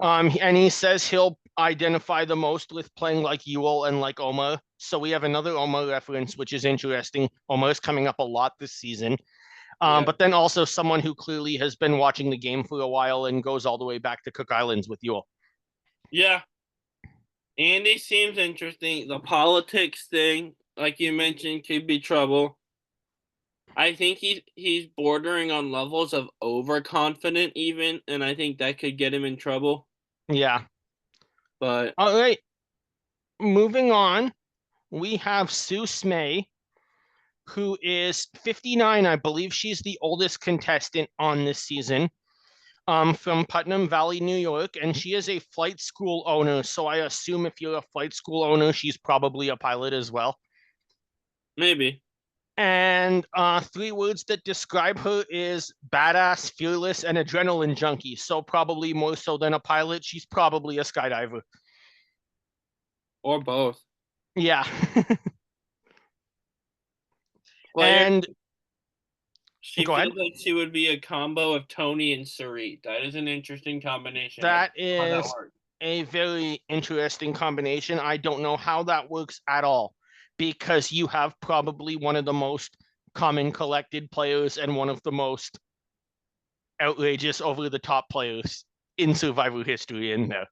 And he says he'll identify the most with playing like Ewell and like Oma. So we have another Oma reference, which is interesting. Oma is coming up a lot this season. Yeah. But then also someone who clearly has been watching the game for a while and goes all the way back to Cook Islands with Ewell. Yeah. Andy seems interesting. The politics thing, like you mentioned, could be trouble. I think he's bordering on levels of overconfident even, and I think that could get him in trouble. Yeah. But All right. Moving on, we have Sue Smay, who is 59. I believe she's the oldest contestant on this season. From Putnam Valley, New York, and she is a flight school owner. So I assume if you're a flight school owner, she's probably a pilot as well. maybe. And three words that describe her is badass, fearless, and adrenaline junkie. So probably more so than a pilot, she's probably a skydiver. Or both. Yeah. Player, And she go ahead. feels like she would be a combo of Tony and Sarit. That is an interesting combination. I don't That know how that is works. a very interesting combination. I don't know how that works at all because you have probably one of the most common collected players and one of the most outrageous over the top players in survival history in there.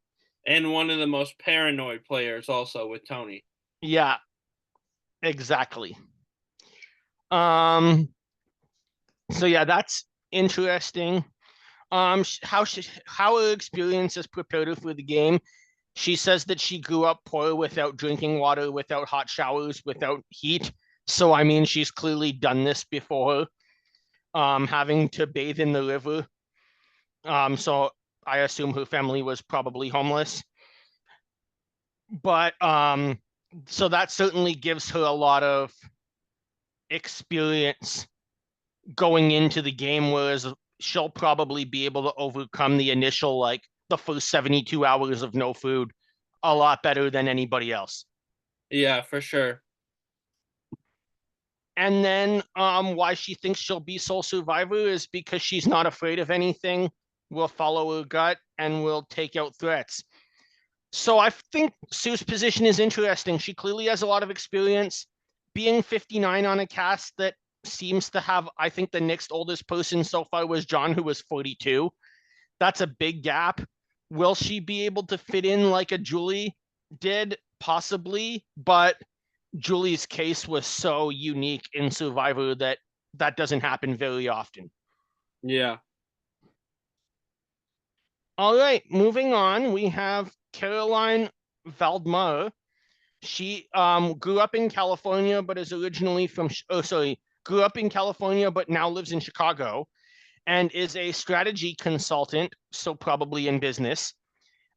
And one of the most paranoid players also with Tony. Yeah, exactly. Um so yeah, that's interesting. How her experience has prepared her for the game. She says that she grew up poor without drinking water, without hot showers, without heat. So I mean, she's clearly done this before, having to bathe in the river. So I assume her family was probably homeless. But so that certainly gives her a lot of experience going into the game, whereas she'll probably be able to overcome the initial, like the first 72 hours of no food a lot better than anybody else. Yeah, for sure. And then why she thinks she'll be sole survivor is because she's not afraid of anything, will follow her gut, and will take out threats. So I think Sue's position is interesting. She clearly has a lot of experience. Being 59 on a cast that seems to have, I think the next oldest person so far was John, who was 42. That's a big gap. Will she be able to fit in like a Julie did? Possibly, but Julie's case was so unique in Survivor that that doesn't happen very often. Yeah. All right, moving on, we have Caroline Valdmar. She grew up in California, but is originally from, grew up in California, but now lives in Chicago and is a strategy consultant, so probably in business.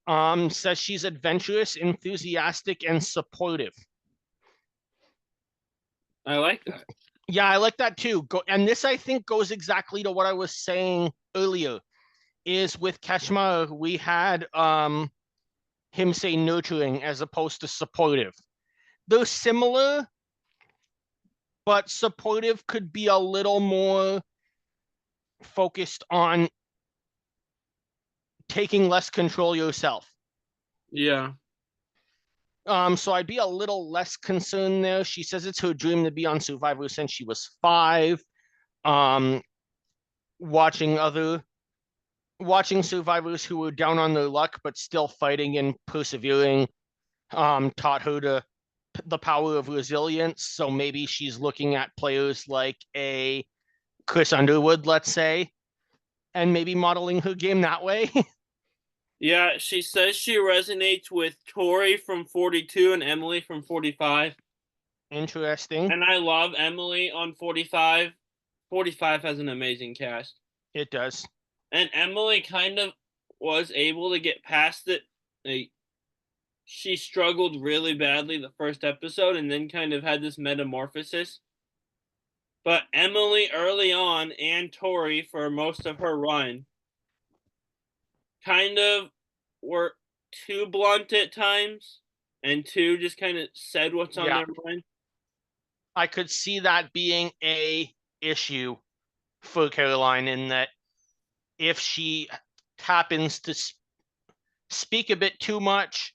Says she's adventurous, enthusiastic, and supportive. I like that. Yeah, I like that too. And this, I think, goes exactly to what I was saying earlier. Is with Kashmir, we had him say nurturing as opposed to supportive. They're similar, but supportive could be a little more focused on taking less control yourself. Yeah. So I'd be a little less concerned there. She says it's her dream to be on Survivor since she was 5. Um, watching other watching survivors who were down on their luck but still fighting and persevering taught her the power of resilience. So maybe she's looking at players like a Chris Underwood, let's say, and maybe modeling her game that way. Yeah, she says she resonates with Tori from 42 and Emily from 45. Interesting. And I love Emily on 45. 45 has an amazing cast. It does. And Emily kind of was able to get past it. Like, she struggled really badly the first episode and then kind of had this metamorphosis. But Emily early on and Tori for most of her run kind of were too blunt at times and too just kind of said what's on Yeah, their mind. I could see that being a issue for Caroline in that if she happens to speak a bit too much,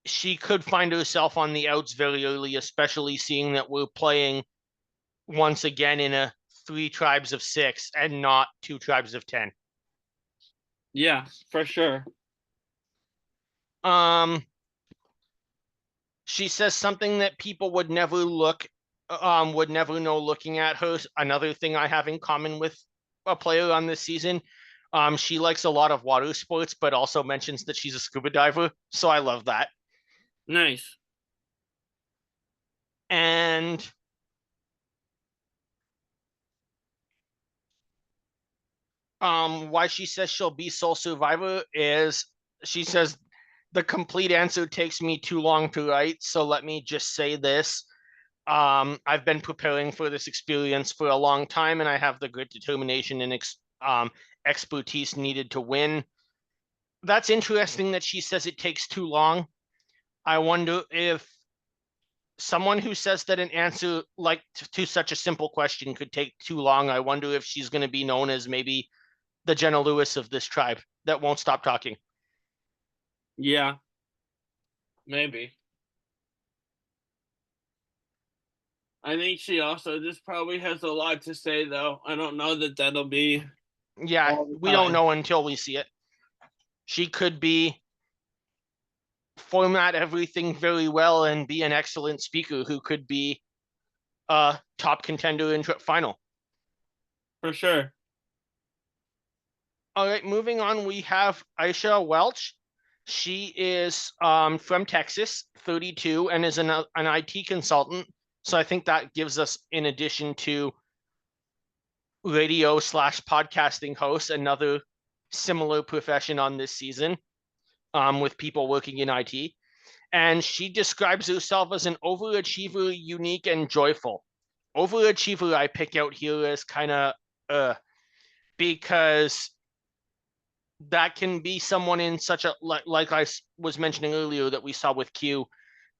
she could find herself on the outs very early, especially seeing that we're playing once again in a 3 tribes of 6 and not 2 tribes of 10. Yeah, for sure. She says something that people would never know looking at her. Another thing I have in common with a player on this season. She likes a lot of water sports, but also mentions that she's a scuba diver. So I love that. Nice. And why she says she'll be sole survivor is she says the complete answer takes me too long to write. So let me just say this. I've been preparing for this experience for a long time, and I have the grit, determination, and expertise needed to win. That's interesting that she says it takes too long. I wonder if someone who says that an answer like to such a simple question could take too long, I wonder if she's going to be known as maybe the Jenna Lewis of this tribe that won't stop talking. Yeah, maybe. I think she also just probably has a lot to say, though. I don't know that that'll be Yeah, all the we don't time. know until we see it. She could be format everything very well and be an excellent speaker who could be a top contender in final. For sure. All right, moving on, we have Aisha Welch. She is from Texas, 32, and is an IT consultant. So I think that gives us, in addition to radio/podcasting host, another similar profession on this season with people working in IT. And she describes herself as an overachiever, unique, and joyful. Overachiever, I pick out here as kind of because that can be someone in such a like I was mentioning earlier that we saw with Q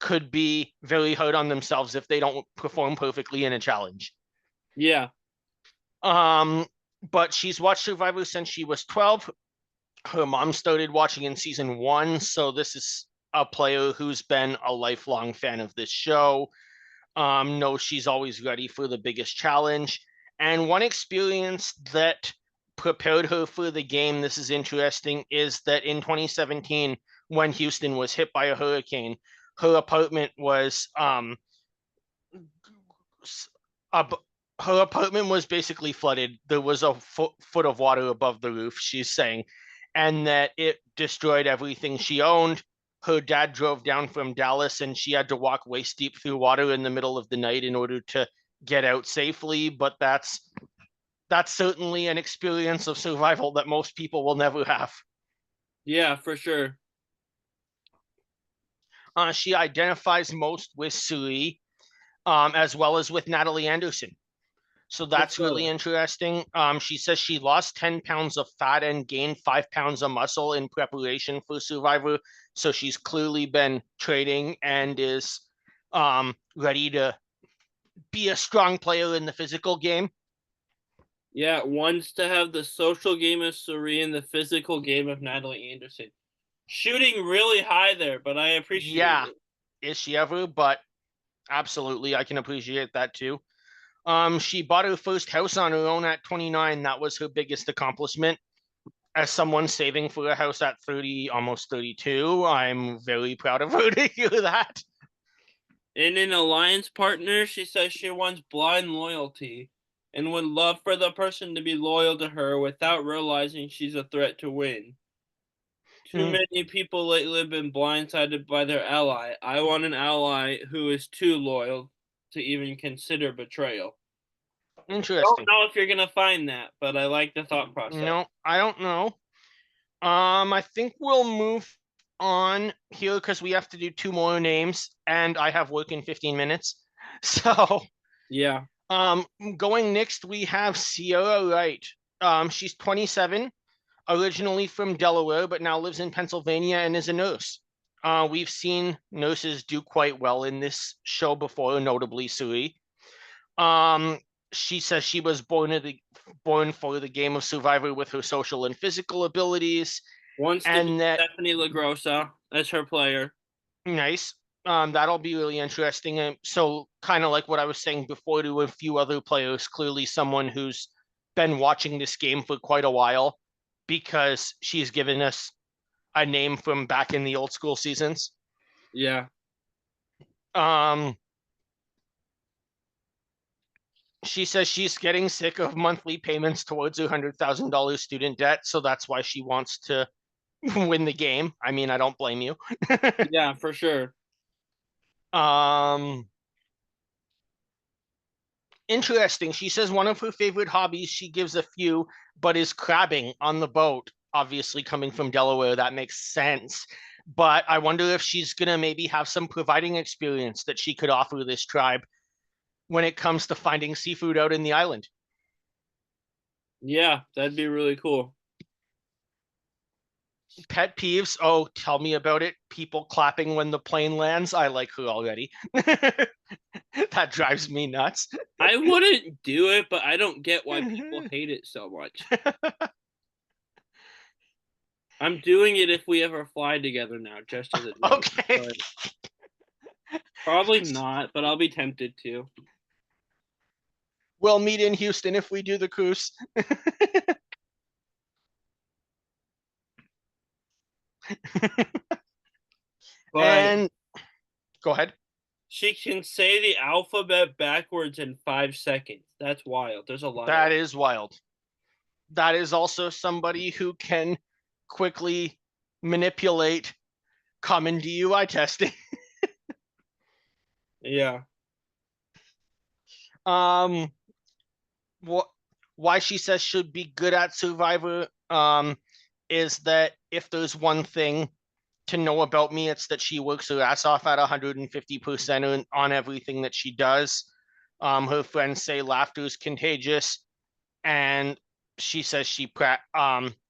could be very hard on themselves if they don't perform perfectly in a challenge. Yeah. Um, but she's watched Survivor since she was 12. Her mom started watching in season 1, so this is a player who's been a lifelong fan of this show. Knows she's always ready for the biggest challenge. And one experience that prepared her for the game, this is interesting, is that in 2017, when Houston was hit by a hurricane, her apartment was her apartment was basically flooded. There was a foot of water above the roof, she's saying, and that it destroyed everything she owned. Her dad drove down from Dallas and she had to walk waist deep through water in the middle of the night in order to get out safely. But that's certainly an experience of survival that most people will never have. Yeah, for sure. She identifies most with Suri, as well as with Natalie Anderson. So For that's really sure. interesting. She says she lost 10 pounds of fat and gained 5 pounds of muscle in preparation for Survivor. So she's clearly been trading and is ready to be a strong player in the physical game. Yeah, wants to have the social game of Suri and the physical game of Natalie Anderson. Shooting really high there, but I appreciate Yeah, it. is she ever? But absolutely, I can appreciate that too. She bought her first house on her own at 29. That was her biggest accomplishment. As someone saving for a house at 30, almost 32, I'm very proud of her to hear that. In an alliance partner, she says she wants blind loyalty and would love for the person to be loyal to her without realizing she's a threat to win. Too Mm, many people lately have been blindsided by their ally. I want an ally who is too loyal to even consider betrayal. Don't interesting. know if you're gonna find that, but I like the thought process. No, I don't know. I think we'll move on here because we have to do 2 more names, and I have work in 15 minutes. So, Yeah. um, going next, we have Sierra Wright. She's 27, originally from Delaware, but now lives in Pennsylvania and is a nurse. We've seen nurses do quite well in this show before, notably Suri. Um, she says she was born born for the game of Survivor with her social and physical abilities, Wants to be and that Stephanie LaGrossa as her player. nice. That'll be really interesting. So, kind of like what I was saying before to a few other players, clearly someone who's been watching this game for quite a while because she's given us a name from back in the old school seasons. Yeah. Um, she says she's getting sick of monthly payments towards her $100,000 student debt, so that's why she wants to win the game. I mean, I don't blame you. Yeah, for sure. um, Interesting. She says one of her favorite hobbies, she gives a few, but is crabbing on the boat. Obviously, coming from Delaware, that makes sense. But I wonder if she's going to maybe have some providing experience that she could offer this tribe when it comes to finding seafood out in the island. Yeah, that'd be really cool. Pet peeves. Oh, tell me about it. People clapping when the plane lands. I like her already. That drives me nuts. I wouldn't do it, but I don't get why people hate it so much. I'm doing it if we ever fly together now, just as a joke. Okay. But probably not, but I'll be tempted to. We'll meet in Houston if we do the cruise. But And go ahead. she can say the alphabet backwards in 5 seconds. That's wild. There's a lot of That is wild. That is also somebody who can quickly manipulate common DUI testing. yeah. um, what? Why she says should be good at Survivor is that if there's one thing to know about me, it's that she works her ass off at 150% on everything that she does. Her friends say laughter is contagious, and she says she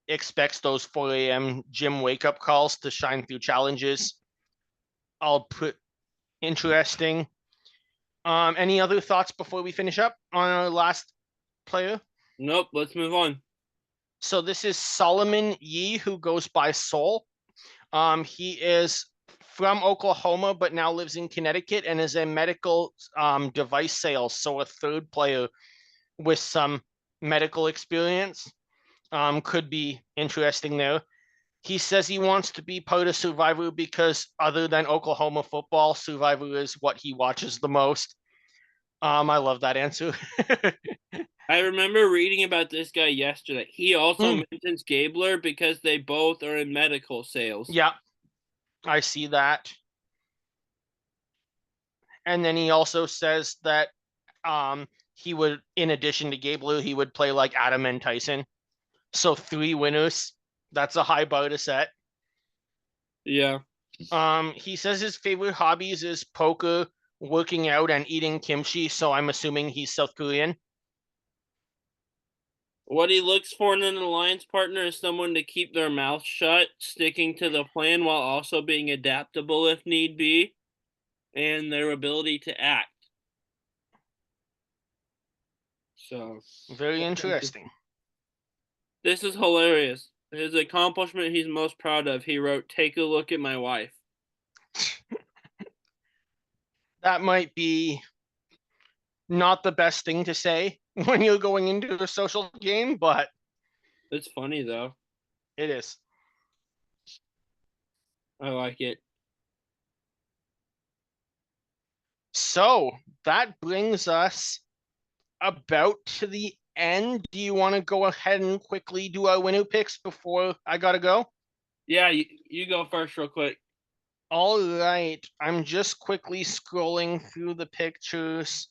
expects those 4 a.m. gym wake up calls to shine through challenges. I'll put interesting. Any other thoughts before we finish up on our last player? Nope, let's move on. So this is Solomon Yee, who goes by Soul. He is from Oklahoma, but now lives in Connecticut and is a medical device sales. So a third player with some medical experience could be interesting there. He says he wants to be part of Survivor because other than Oklahoma football, Survivor is what he watches the most. I love that answer. I remember reading about this guy yesterday. He also Hmm. mentions Gabler because they both are in medical sales. Yeah, I see that. And then he also says that he would, in addition to Gabler, he would play like Adam and Tyson. So 3 winners. That's a high bar to set. Yeah. He says his favorite hobbies is poker, working out, and eating kimchi. So I'm assuming he's South Korean. What he looks for in an alliance partner is someone to keep their mouth shut, sticking to the plan while also being adaptable if need be, and their ability to act. So, Very interesting. this is hilarious. His accomplishment he's most proud of, he wrote, "Take a look at my wife." That might be not the best thing to say when you're going into a social game, but It's funny, though. it is. I like it. So that brings us about to the end. Do you want to go ahead and quickly do our winner picks before I gotta go? Yeah, you go first real quick. All right. I'm just quickly scrolling through the pictures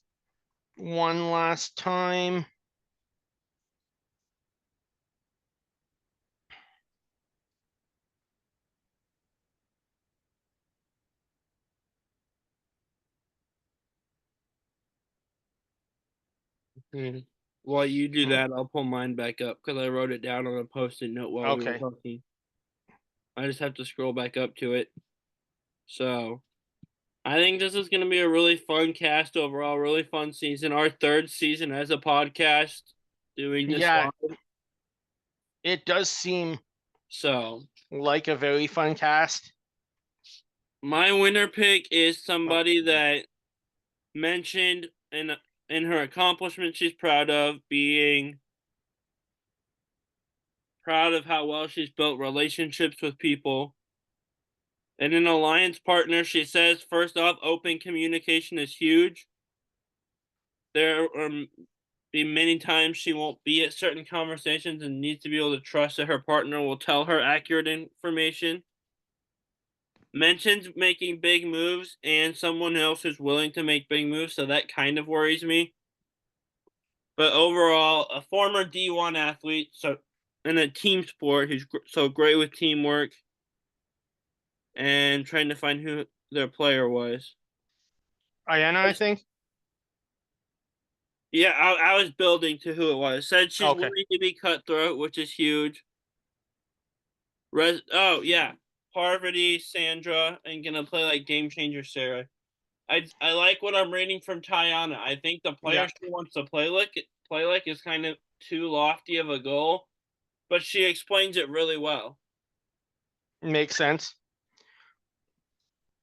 one last time. While you do Hmm. that, I'll pull mine back up because I wrote it down on a post-it note while we were Okay. talking. I just have to scroll back up to it. So, I think this is going to be a really fun cast overall, really fun season. Our third season as a podcast. doing this Yeah, live. it does seem So like a very fun cast. my winner pick is Oh, somebody that mentioned in her accomplishment she's proud of, being proud of how well she's built relationships with people. And an alliance partner, she says, first off, open communication is huge. There be many times she won't be at certain conversations and needs to be able to trust that her partner will tell her accurate information. Mentions making big moves and someone else who's willing to make big moves, so that kind of worries me. But overall, a former D1 athlete, so in a team sport, who's so great with teamwork and trying to find who their player was. Ayanna, I think. Yeah, I was building to who it was. Said she's Okay. willing to be cutthroat, which is huge. Oh yeah, Parvati, Sandra, and gonna play like game changer Sarah. I like what I'm reading from Tayana. I think the Yeah, player she wants to play like is kind of too lofty of a goal, but she explains it really well. makes sense.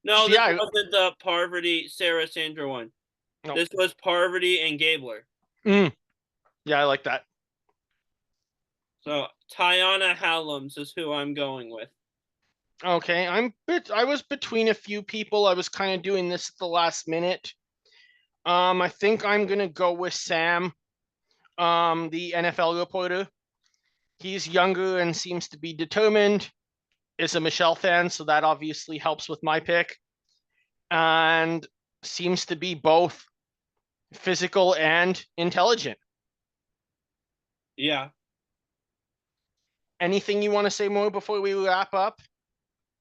No, So this yeah, wasn't the Parvati Sarah Sandra one. no. This was Parvati and Gabler. Mm, yeah, I like that. So Tayana Halams is who I'm going with. Okay, I was between a few people. I was kind of doing this at the last minute. I think I'm gonna go with Sam, the NFL reporter. He's younger and seems to be determined. Is a Michelle fan, so that obviously helps with my pick. And seems to be both physical and intelligent. Yeah. Anything you want to say more before we wrap up?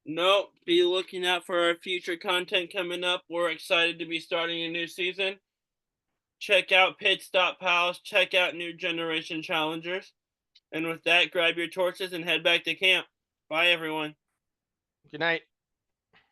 Nope. Be looking out for our future content coming up. We're excited to be starting a new season. Check out Pit Stop Pals. Check out New Generation Challengers. And with that, grab your torches and head back to camp. Bye, everyone. Good night.